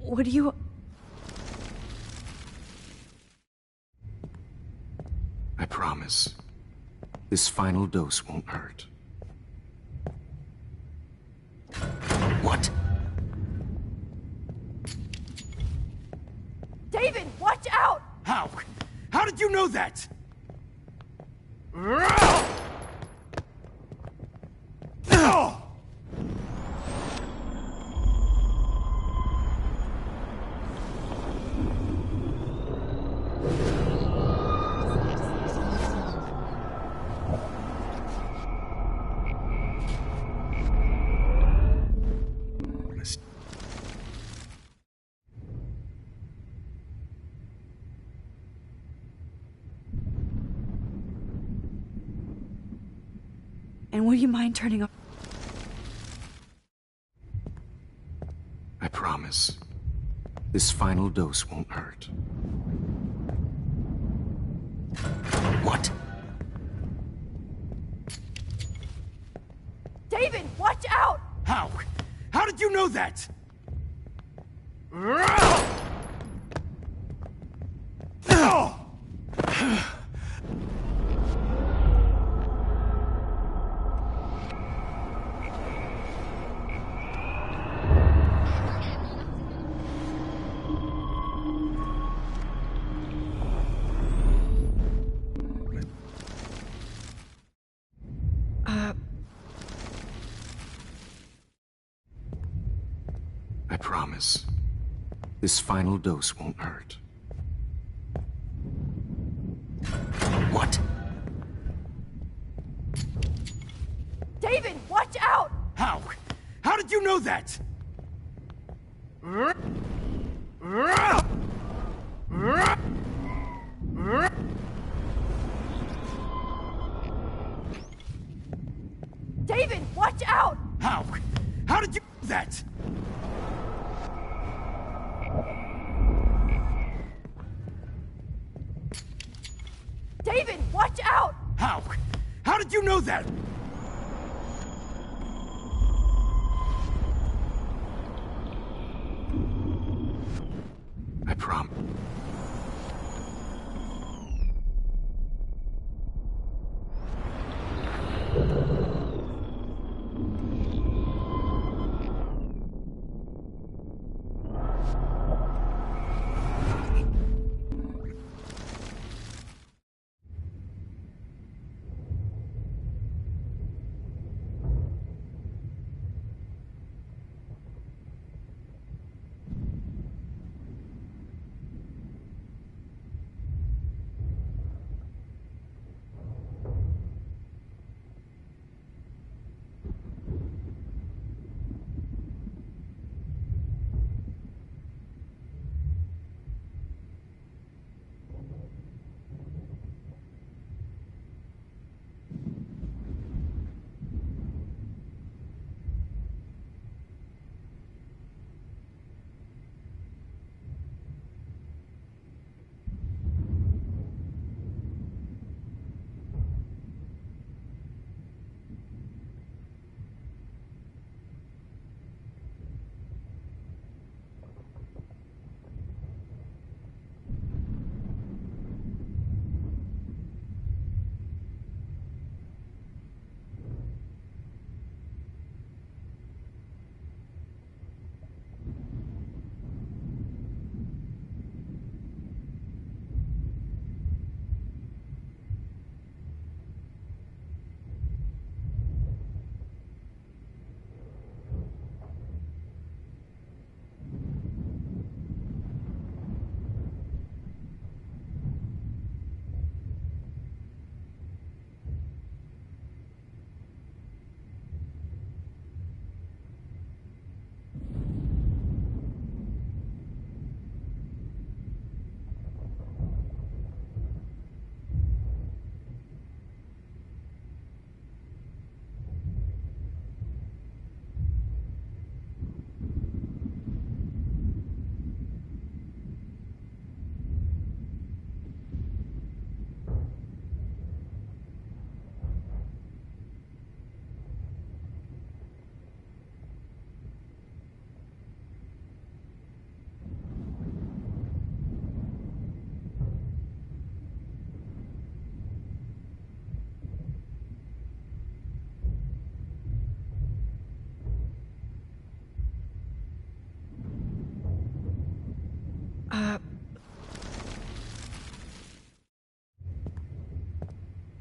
Would you... I promise, this final dose won't hurt. What? David, watch out! How? How did you know that? And would you mind turning off... I promise, this final dose won't hurt. What? David, watch out! How? How did you know that? I promise, this final dose won't hurt. What? David, watch out! How? How did you know that? David, watch out! How? How did you know that? David, watch out! How? How did you know that? I promise.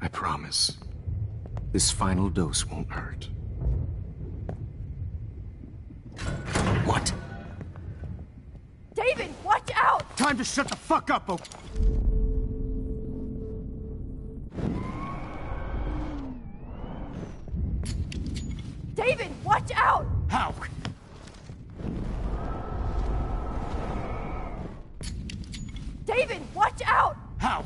I promise. This final dose won't hurt. What? David, watch out! Time to shut the fuck up, okay? David, watch out! How? David, watch out! How?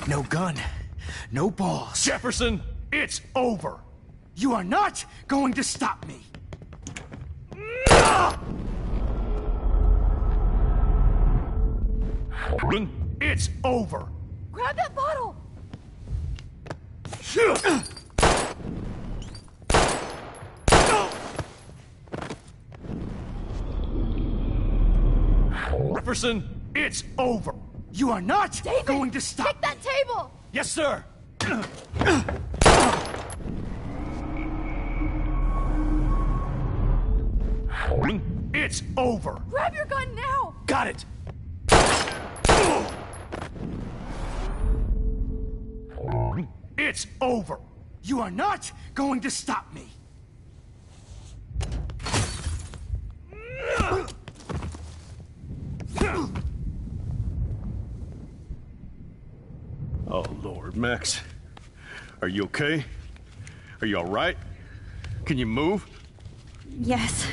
No gun. No balls. Jefferson, it's over. You are not going to stop me. It's over. Grab that bottle! Jefferson, it's over. You are not David, going to stop. Take that table! Yes, sir. It's over. Grab your gun now! Got it. It's over. You are not going to stop me. Oh, Lord, Max. Are you okay? Are you all right? Can you move? Yes.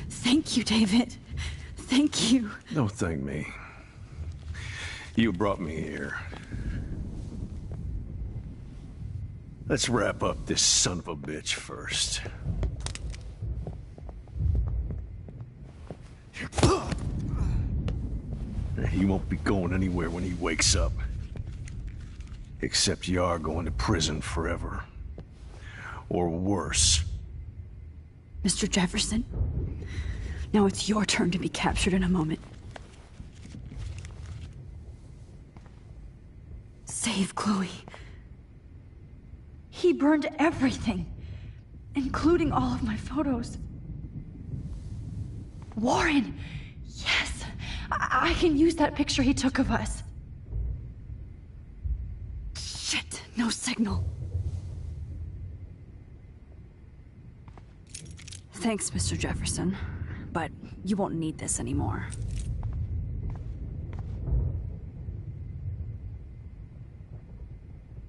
Thank you, David. Thank you. Don't thank me. You brought me here. Let's wrap up this son of a bitch first. He won't be going anywhere when he wakes up. Except you are going to prison forever. Or worse. Mr. Jefferson, now it's your turn to be captured in a moment. Save Chloe. He burned everything, including all of my photos. Warren! Yes! I can use that picture he took of us. Shit, no signal. Thanks, Mr. Jefferson, but you won't need this anymore.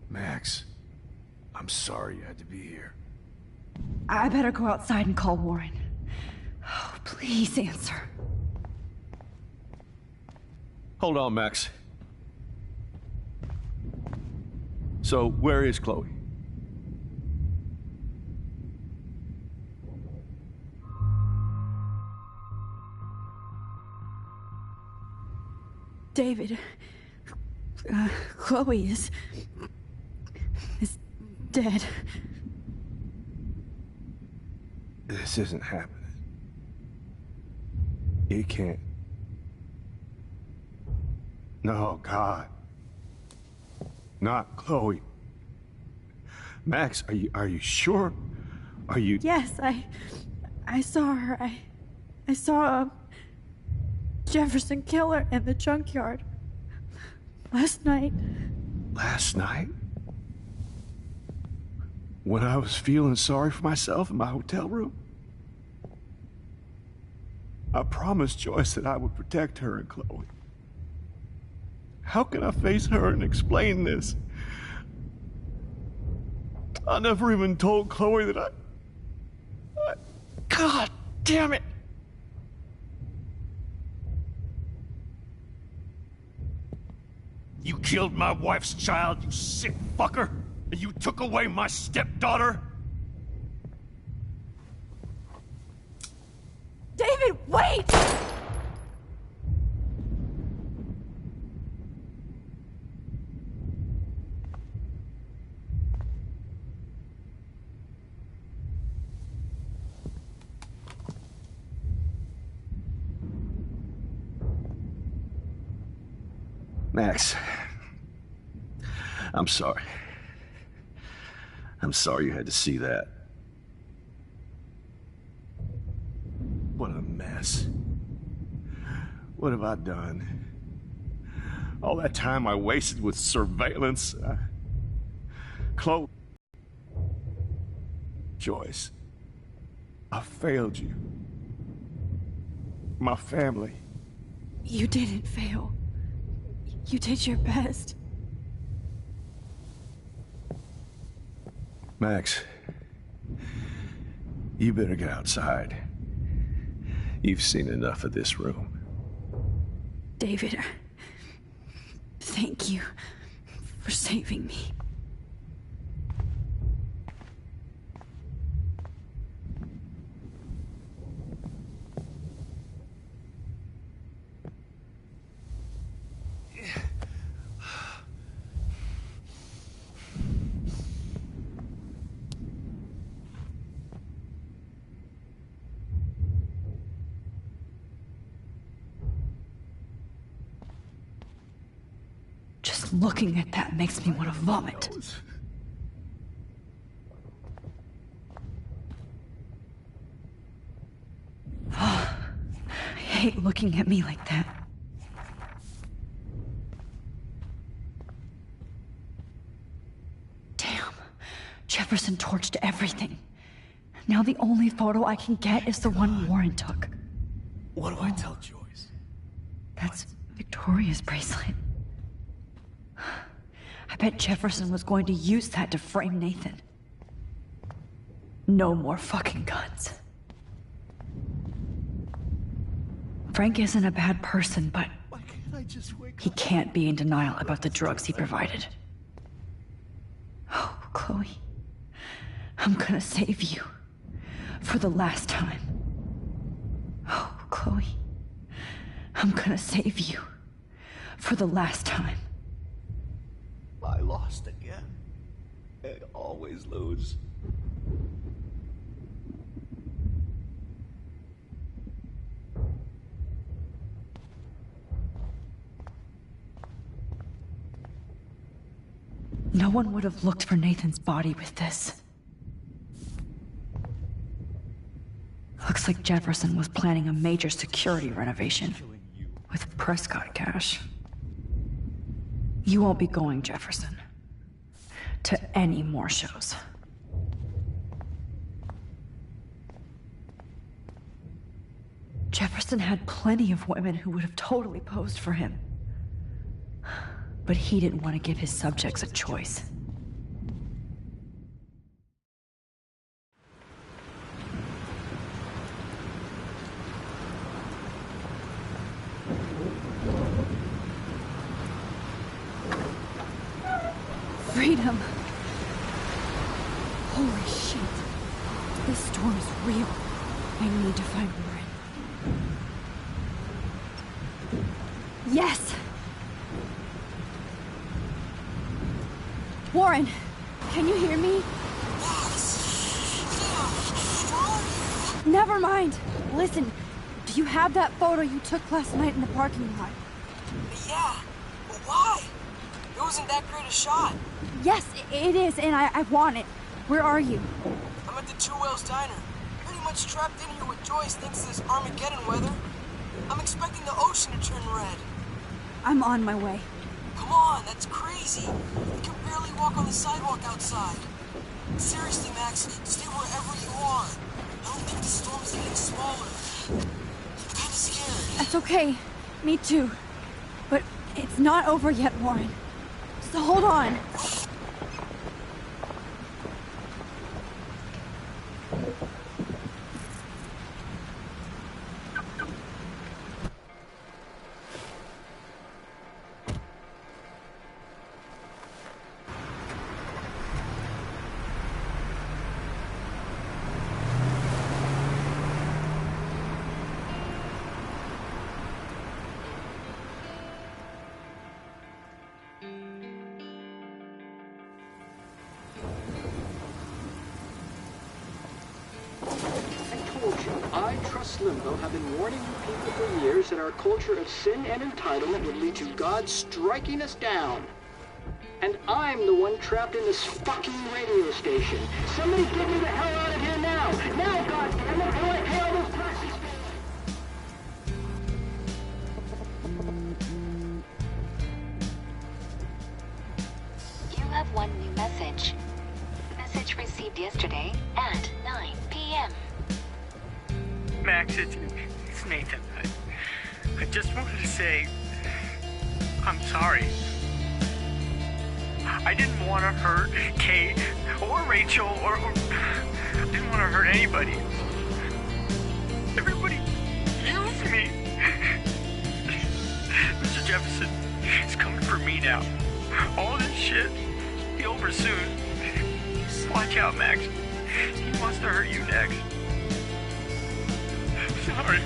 Max, I'm sorry you had to be here. I better go outside and call Warren. Oh, please answer. Hold on, Max. So, where is Chloe? David, Chloe is dead. This isn't happening. It can't. No, God. Not Chloe. Max, are you sure? Are you... Yes, I saw her. I saw a Jefferson killer in the junkyard. Last night. Last night? When I was feeling sorry for myself in my hotel room? I promised Joyce that I would protect her and Chloe. How can I face her and explain this? I never even told Chloe that I... God damn it! You killed my wife's child, you sick fucker! And you took away my stepdaughter? David, wait! Max, I'm sorry. I'm sorry you had to see that. What a mess. What have I done? All that time I wasted with surveillance. Chloe. Joyce. I failed you. My family. You didn't fail. You did your best. Max, you better get outside. You've seen enough of this room. David, thank you for saving me. Just looking at that makes me want to vomit. I hate looking at me like that. Damn. Jefferson torched everything. Now the only photo I can get is the one Warren took. What do I tell Joyce? That's Victoria's bracelet. I bet Jefferson was going to use that to frame Nathan. No more fucking guns. Frank isn't a bad person, but he can't be in denial about the drugs he provided. Oh, Chloe. I'm gonna save you. For the last time. Oh, Chloe. I'm gonna save you. For the last time. I lost again. I always lose. No one would have looked for Nathan's body with this. Looks like Jefferson was planning a major security renovation with Prescott cash. You won't be going, Jefferson, to any more shows. Jefferson had plenty of women who would have totally posed for him. But he didn't want to give his subjects a choice. Freedom. Holy shit. This storm is real. I need to find Warren. Yes! Warren, can you hear me? Never mind. Listen, do you have that photo you took last night in the parking lot? Yeah, but why? It wasn't that great a shot. Yes, it is, and I want it. Where are you? I'm at the Two Whales Diner. Pretty much trapped in here with Joyce thanks to this Armageddon weather. I'm expecting the ocean to turn red. I'm on my way. Come on, that's crazy. You can barely walk on the sidewalk outside. Seriously, Max, stay wherever you are. I don't think the storm's getting smaller. I'm kinda scared. That's okay. Me too. But it's not over yet, Warren. So hold on. Limbo have been warning you people for years that our culture of sin and entitlement would lead to God striking us down. And I'm the one trapped in this fucking radio station. Somebody get me the hell out of here now! Now, goddammit, before I pay all those taxes! arrived yesterday at 9 p.m. Max, it's Nathan. I just wanted to say I'm sorry. I didn't want to hurt Kate or Rachel or I didn't want to hurt anybody. Everybody used me. Mr. Jefferson is coming for me now. All this shit be over soon. Watch out, Max. He wants to hurt you next. Sorry.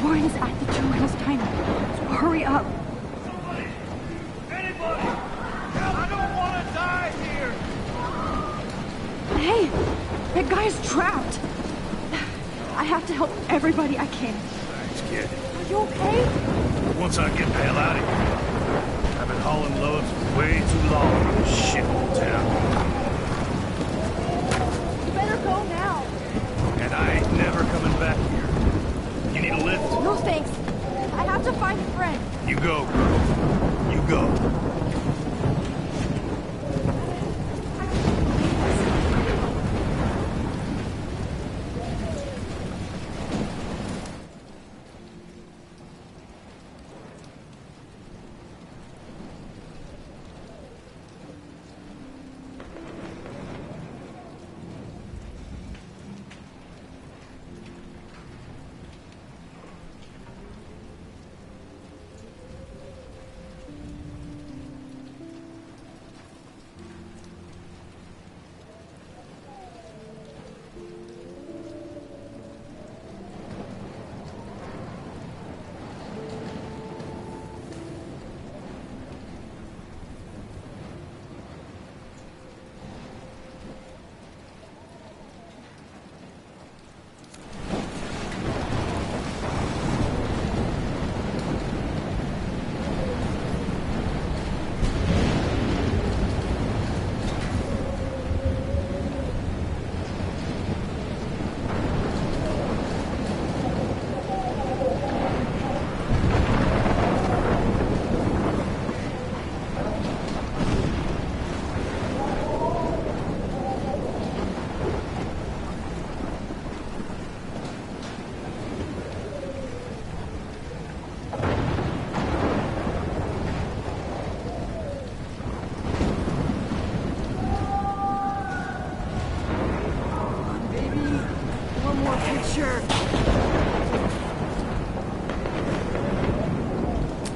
Warren is at the terminal's timer. So hurry up. Somebody! Anybody! I don't want to die here! Hey! That guy's trapped! I have to help everybody I can. Thanks, kid. Are you okay? Once I get the hell out of here. I've been hauling loads for way too long in this shithole town. You better go now. And I ain't never coming back here. You need a lift? No thanks. I have to find a friend. You go, girl. You go.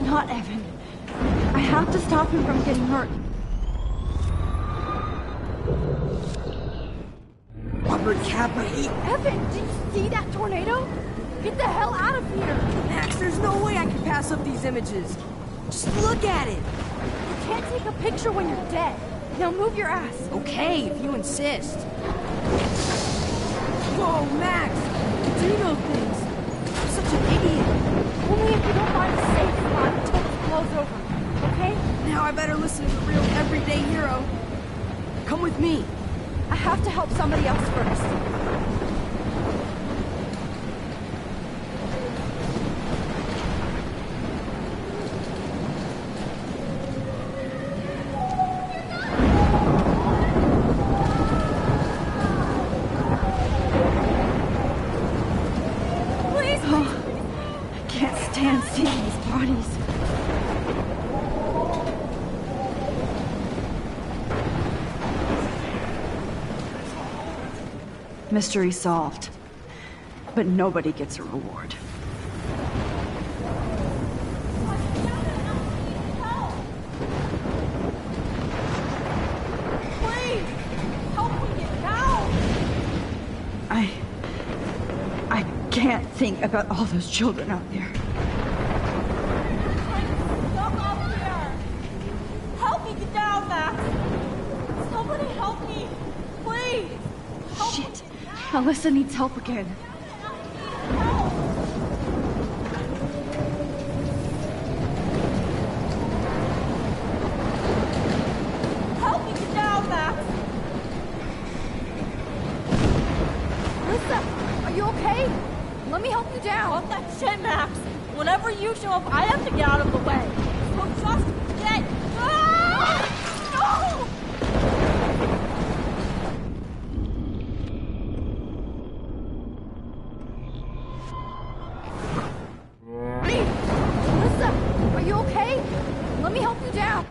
Not Evan. I have to stop him from getting hurt. Robert Kappa, Evan, did you see that tornado? Get the hell out of here! Max, there's no way I can pass up these images. Just look at it. You can't take a picture when you're dead. Now move your ass. Okay, if you insist. Whoa, Max! You do know things. I'm such an idiot. Only if you don't find a safe spot until this blows over, okay? Now I better listen to the real everyday hero. Come with me. I have to help somebody else first. Mystery solved. But nobody gets a reward. Please! Help me get down! I can't think about all those children out there. Stuck up here! Help me get down, Max! Somebody help me! Please! Shit! Alyssa needs help again. Help me get down, Max! Alyssa, are you okay? Let me help you down. Fuck that shit, Max! Whenever you show up, I have to get out of the way. So just get... Ah! No! Alyssa, are you okay? Let me help you down.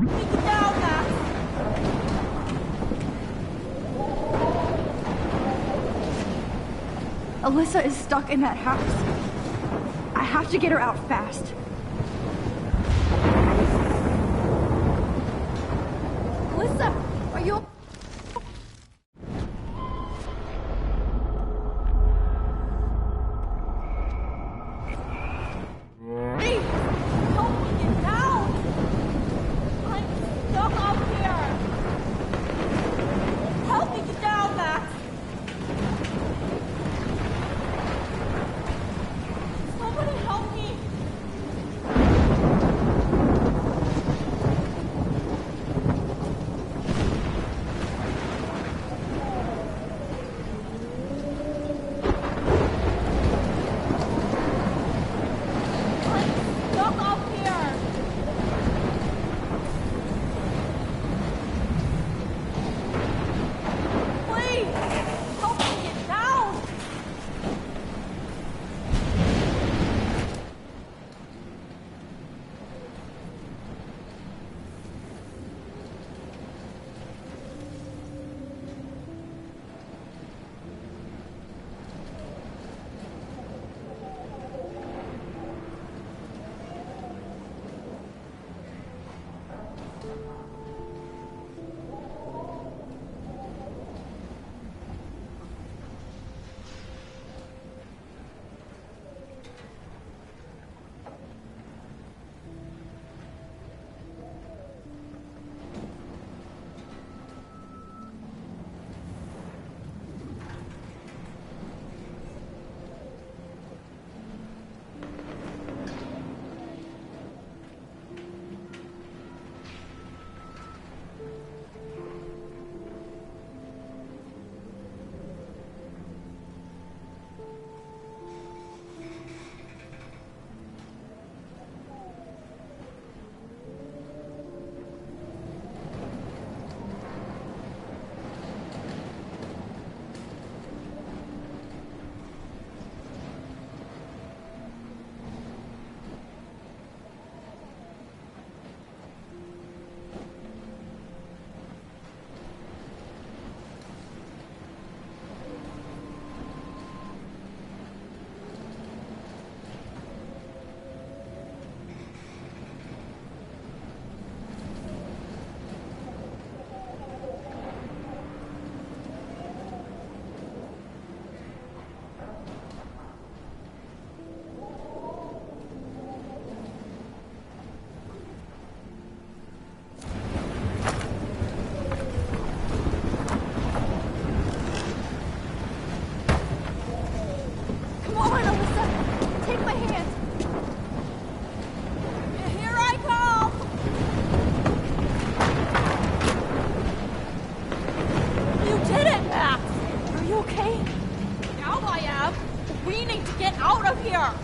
Get down, Max! Alyssa is stuck in that house. I have to get her out fast. Alyssa, are you... Please! Help me get down! I'm stuck up here! Help me get down, Max! Somebody help me! I'm stuck up here! Please! Help me get down!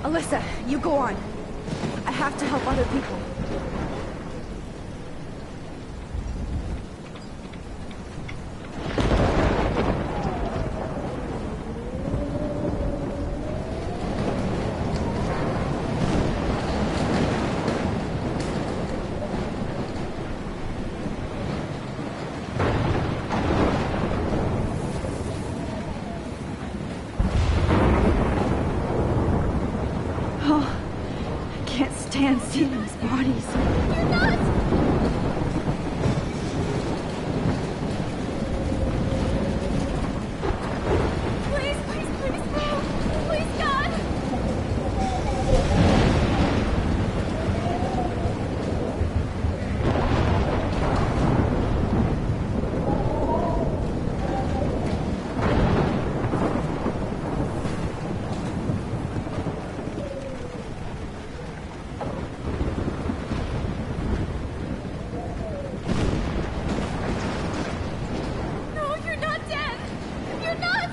Alyssa, you go on. I have to help other people. Can't see these bodies. You're nuts! Please, please, please move! Please, God! No, you're not dead! You're not!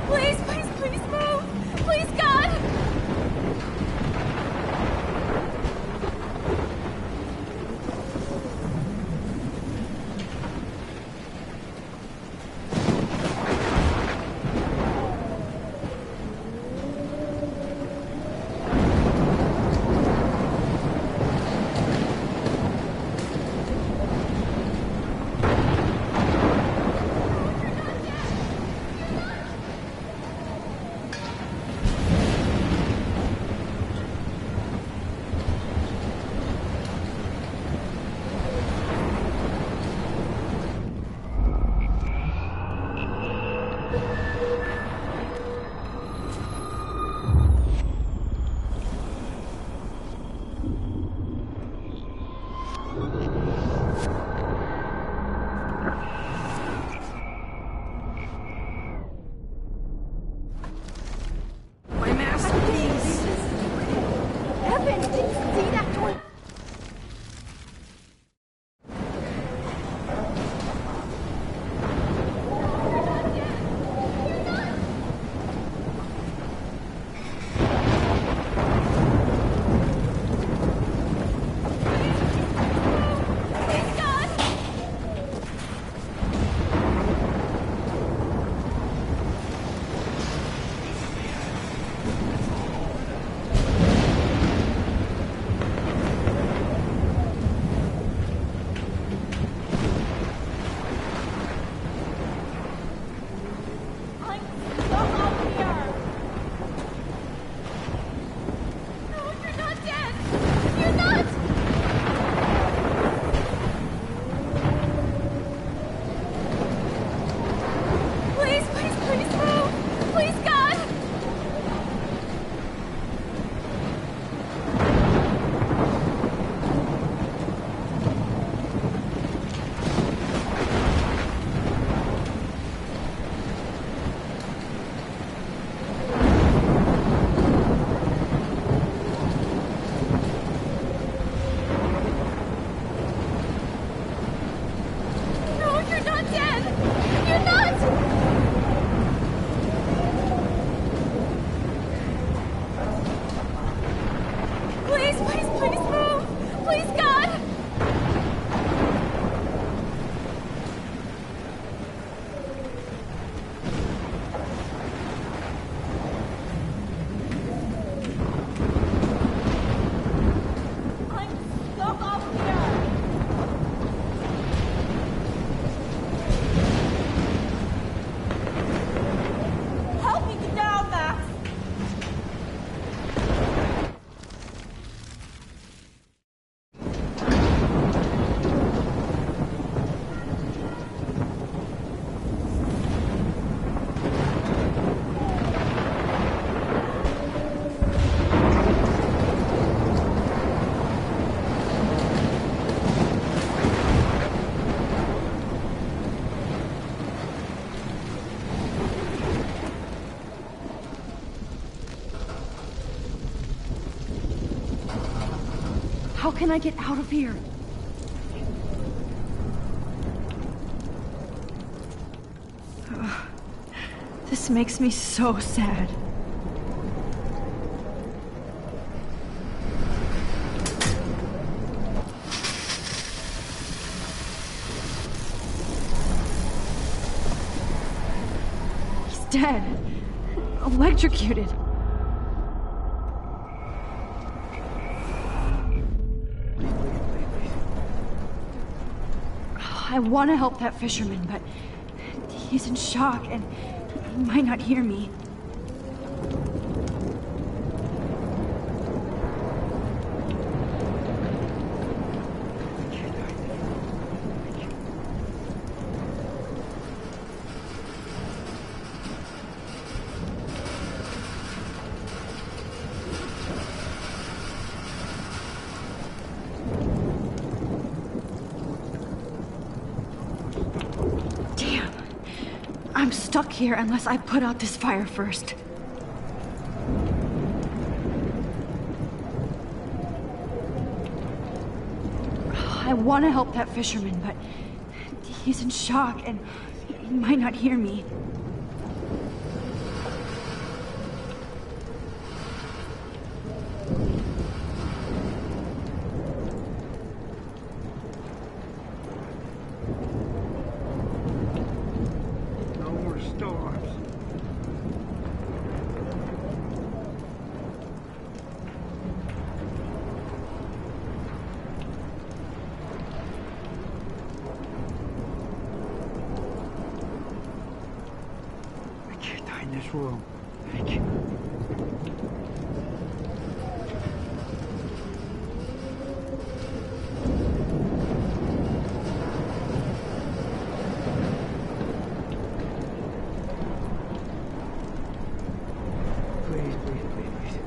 Please, please, please move! Please, God! My masterpiece! Evan, did you see that door? Please, please, please move! Please, God! No, you're not dead! You're not! Please, please, please move! Please, God! I'm stuck up here! Help me get down, Max! How can I get out of here? This makes me so sad. He's dead. Electrocuted. I want to help that fisherman, but he's in shock and he might not hear me. I'm stuck here unless I put out this fire first. I want to help that fisherman, but he's in shock and he might not hear me. Room. Thank you. Please, please, please, please.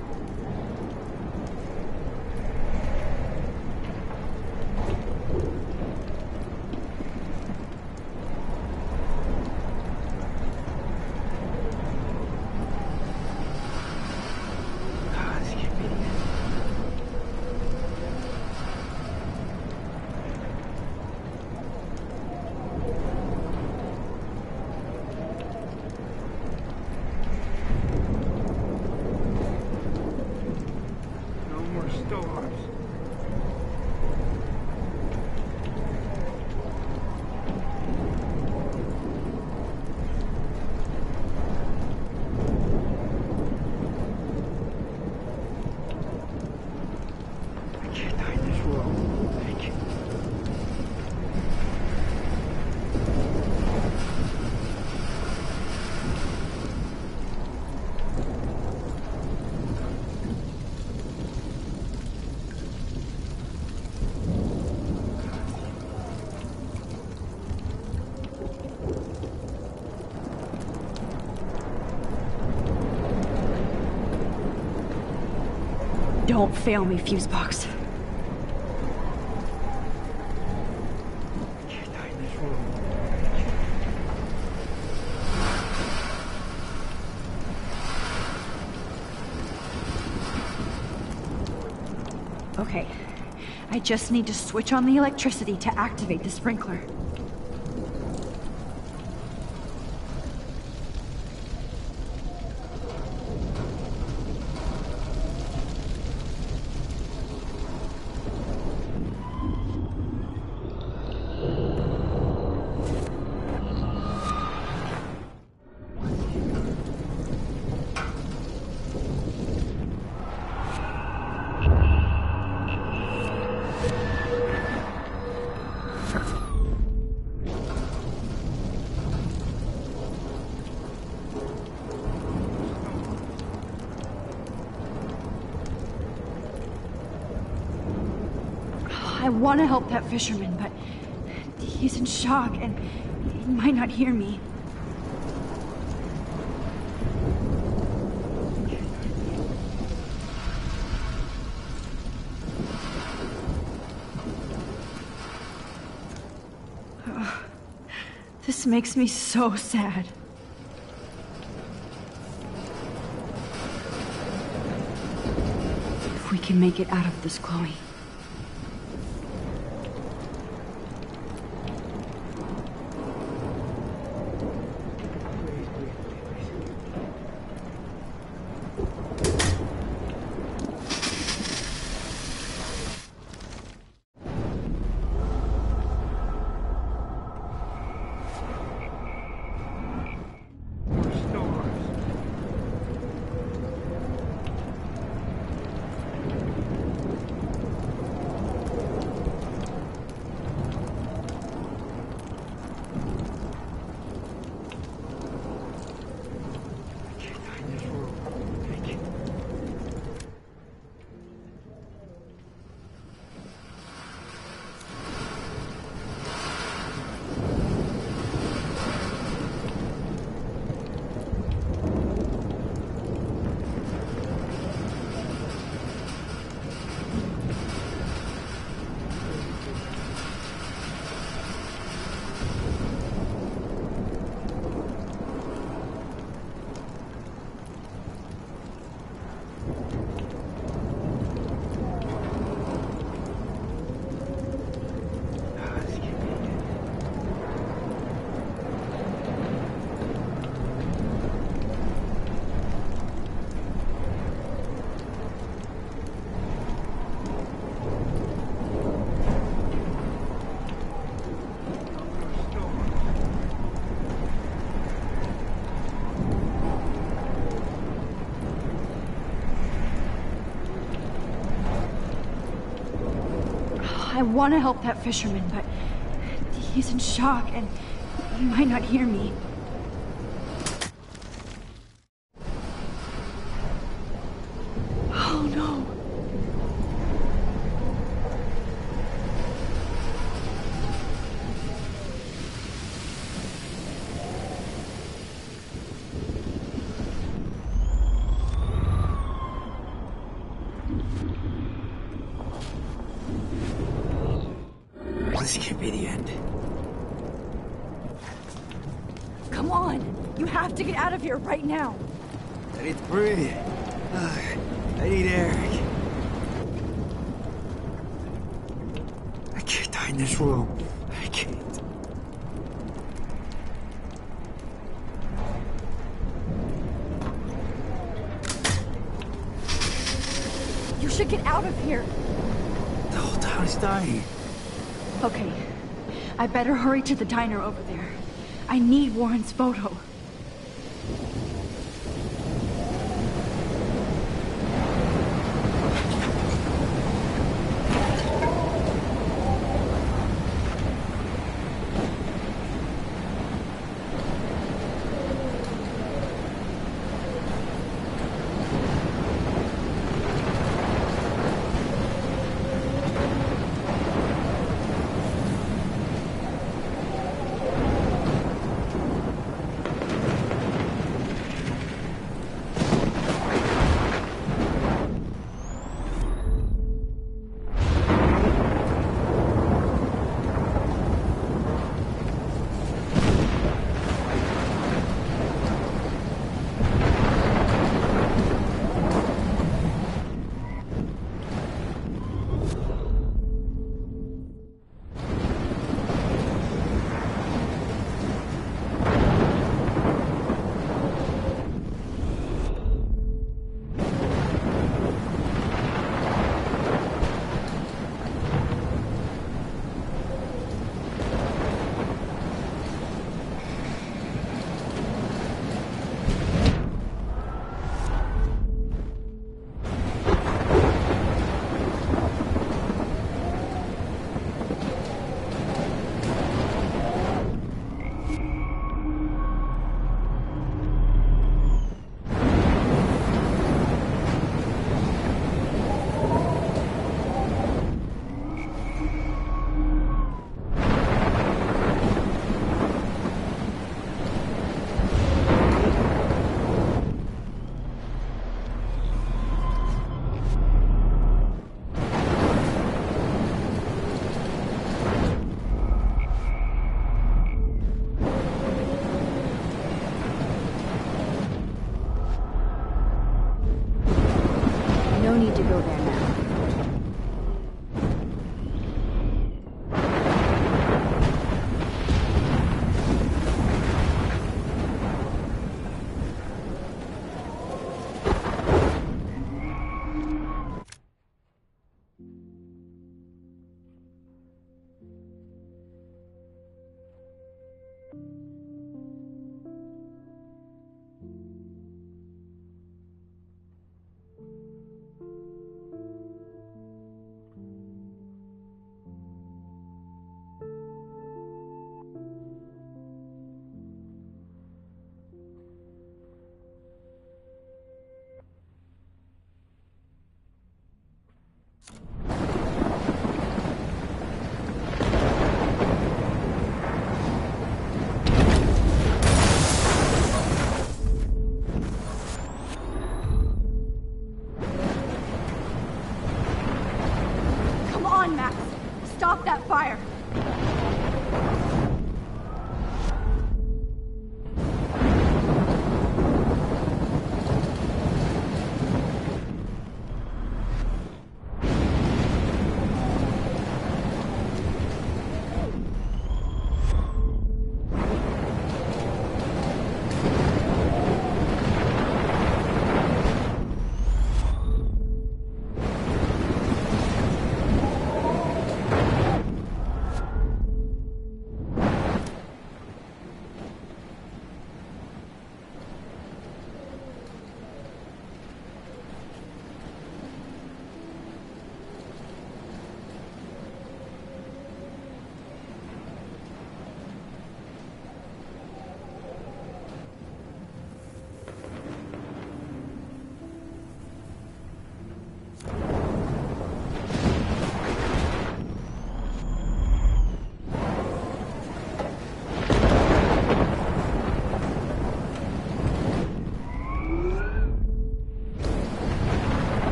Don't fail me, fuse box. Okay, I just need to switch on the electricity to activate the sprinkler. I want to help that fisherman, but he's in shock and he might not hear me. This makes me so sad. If we can make it out of this, Chloe. Please, please, please, please. I want to help that fisherman, but he's in shock and he might not hear me. Oh no. This can't be the end. Come on! You have to get out of here right now! I need to breathe. I need air. I can't die in this room. I can't. You should get out of here! The whole town is dying. Okay, I better hurry to the diner over there. I need Warren's photo. No need to go there now. Stop that fire!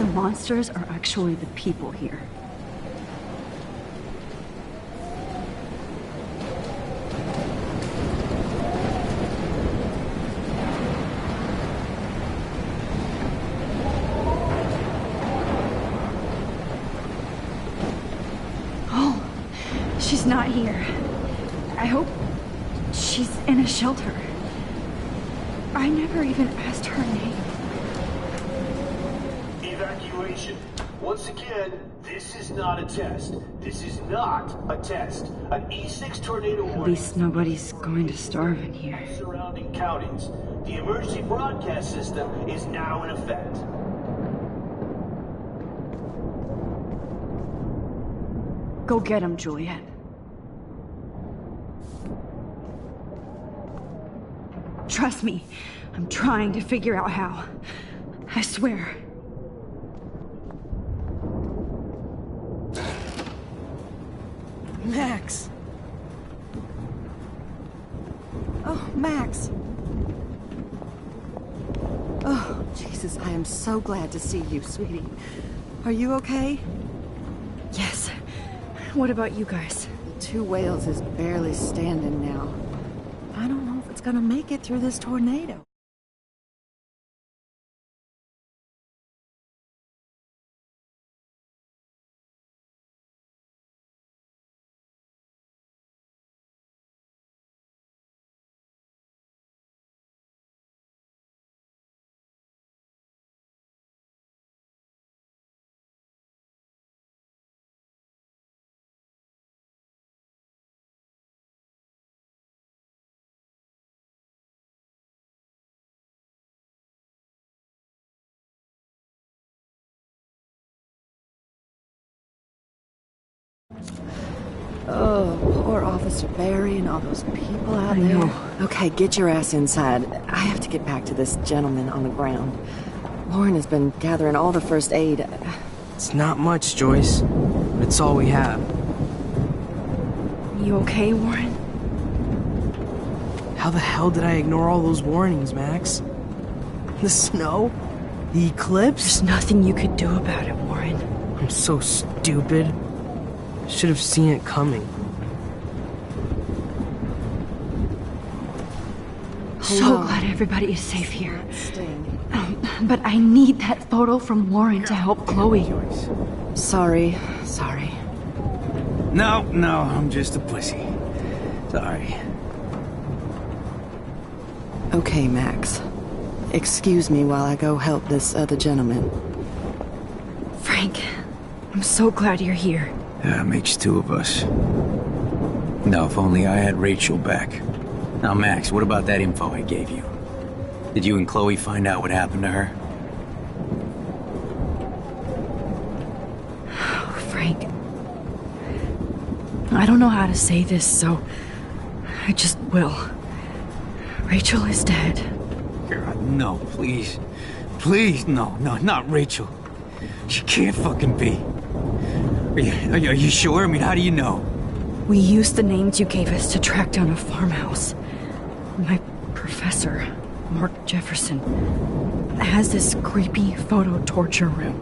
The monsters are actually the people here. Oh, she's not here. I hope she's in a shelter. I never even asked her name. Evacuation. Once again, this is not a test. This is not a test. An E6 tornado warning. At least nobody's going to starve in here. Surrounding counties. The emergency broadcast system is now in effect. Go get him, Juliet. Trust me, I'm trying to figure out how. I swear. Max! Oh, Max! Oh, Jesus, I am so glad to see you, sweetie. Are you okay? Yes. What about you guys? The Two Whales is barely standing now. I don't know if it's gonna make it through this tornado. Oh, poor Officer Barry and all those people out there. know. Okay, get your ass inside. I have to get back to this gentleman on the ground. Lauren has been gathering all the first aid. It's not much, Joyce, but it's all we have. You okay, Warren? How the hell did I ignore all those warnings, Max? The snow? The eclipse? There's nothing you could do about it, Warren. I'm so stupid. Should have seen it coming. So glad everybody is safe here. But I need that photo from Warren to help Chloe. Sorry. No, I'm just a pussy. Sorry. Okay, Max. Excuse me while I go help this other gentleman. Frank, I'm so glad you're here. Yeah, makes two of us. Now, if only I had Rachel back. Now, Max, what about that info I gave you? Did you and Chloe find out what happened to her? Oh, Frank. I don't know how to say this, so I just will. Rachel is dead. God, no, please. Please, no, not Rachel. She can't fucking be. Are you sure? I mean, how do you know? We used the names you gave us to track down a farmhouse. My professor, Mark Jefferson, has this creepy photo torture room.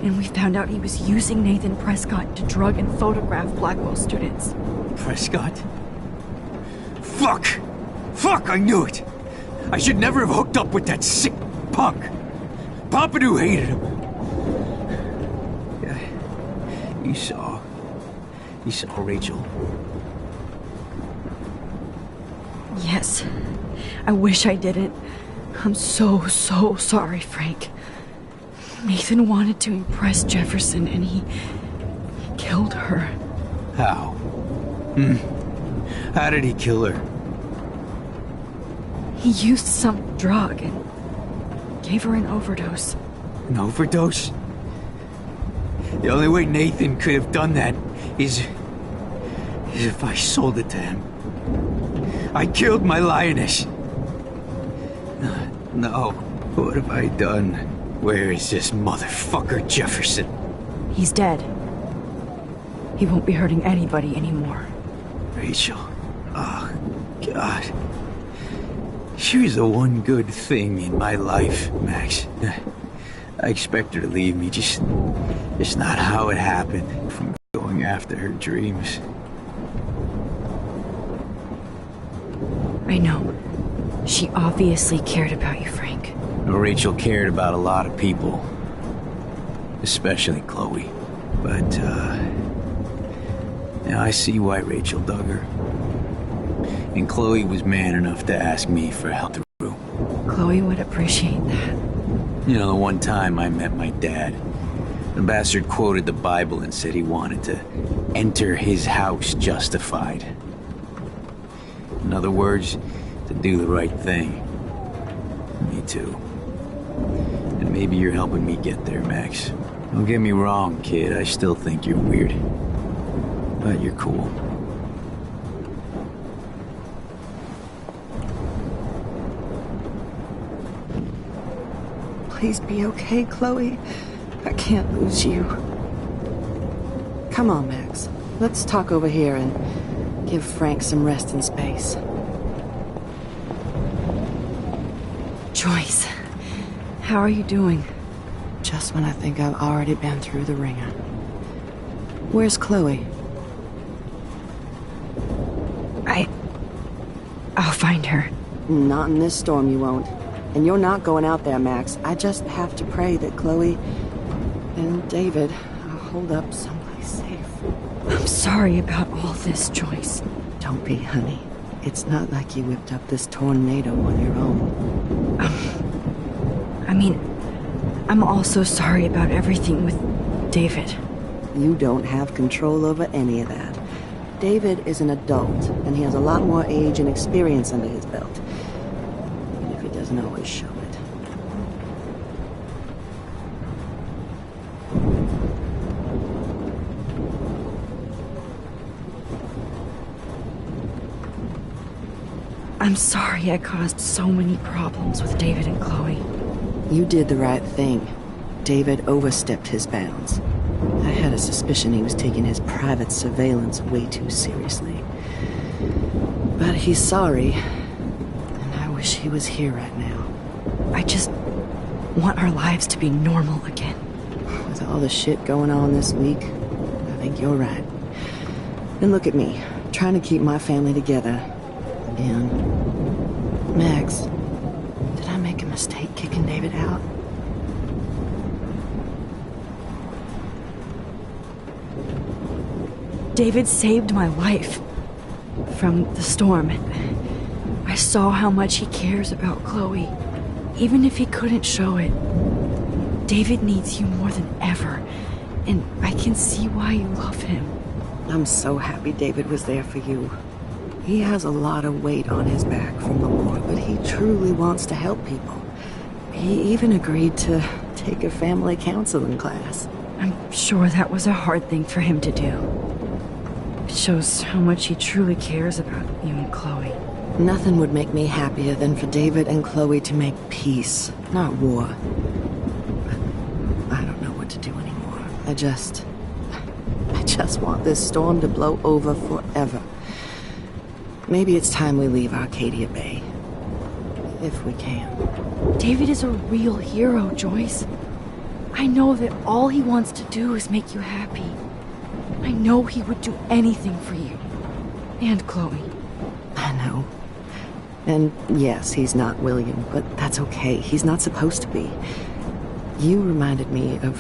And we found out he was using Nathan Prescott to drug and photograph Blackwell students. Prescott? Fuck! Fuck, I knew it! I should never have hooked up with that sick punk! Pompidou hated him! You saw Rachel. Yes. I wish I didn't. I'm so sorry, Frank. Nathan wanted to impress Jefferson, and he killed her. How? How did he kill her? He used some drug and gave her an overdose. An overdose? The only way Nathan could have done that is if I sold it to him. I killed my lioness. No, what have I done? Where is this motherfucker Jefferson? He's dead. He won't be hurting anybody anymore. Rachel. Oh, God. She was the one good thing in my life, Max. I expect her to leave me, just not how it happened, from going after her dreams. I know. She obviously cared about you, Frank. Rachel cared about a lot of people. Especially Chloe. But, now I see why Rachel dug her. And Chloe was man enough to ask me for help through. Chloe would appreciate that. You know, the one time I met my dad, the bastard quoted the Bible and said he wanted to enter his house justified. In other words, to do the right thing. Me too. And maybe you're helping me get there, Max. Don't get me wrong, kid, I still think you're weird. But you're cool. Please be okay, Chloe. I can't lose you. Come on, Max. Let's talk over here and give Frank some rest and space. Joyce, how are you doing? Just when I think I've already been through the ringer. Where's Chloe? I'll find her. Not in this storm, you won't. And you're not going out there, Max. I just have to pray that Chloe and David hold up someplace safe. I'm sorry about all this, Joyce. Don't be, honey. It's not like you whipped up this tornado on your own. I mean, I'm also sorry about everything with David. You don't have control over any of that. David is an adult, and he has a lot more age and experience under his belt. Even if he doesn't always show it. I'm sorry I caused so many problems with David and Chloe. You did the right thing. David overstepped his bounds. I had a suspicion he was taking his private surveillance way too seriously. But he's sorry, and I wish he was here right now. I just want our lives to be normal again. With all the shit going on this week, I think you're right. And look at me, trying to keep my family together. Again. Max, did I make a mistake kicking David out? David saved my life from the storm. I saw how much he cares about Chloe, even if he couldn't show it. David needs you more than ever, and I can see why you love him. I'm so happy David was there for you. He has a lot of weight on his back from the war, but he truly wants to help people. He even agreed to take a family counseling class. I'm sure that was a hard thing for him to do. It shows how much he truly cares about you and Chloe. Nothing would make me happier than for David and Chloe to make peace, not war. But I don't know what to do anymore. I just want this storm to blow over forever. Maybe it's time we leave Arcadia Bay. If we can. David is a real hero, Joyce. I know that all he wants to do is make you happy. I know he would do anything for you. And Chloe. I know. And yes, he's not William, but that's okay. He's not supposed to be. You reminded me of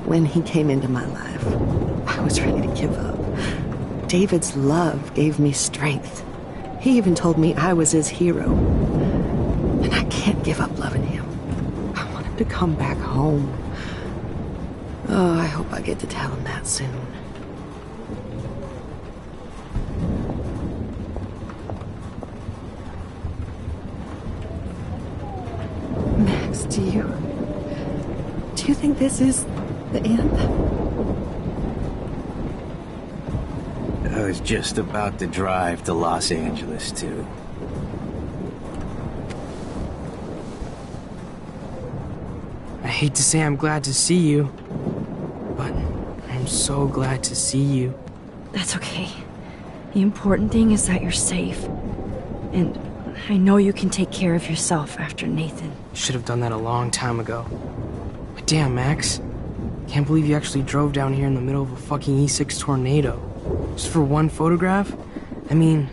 when he came into my life. I was ready to give up. David's love gave me strength. He even told me I was his hero. And I can't give up loving him. I want him to come back home. Oh, I hope I get to tell him that soon. Max, do you think this is the end? I was just about to drive to Los Angeles, too. I hate to say I'm glad to see you, but I'm so glad to see you. That's okay. The important thing is that you're safe. And I know you can take care of yourself after Nathan. Should have done that a long time ago. I Damn, Max. Can't believe you actually drove down here in the middle of a fucking E6 tornado. Just for one photograph? I mean,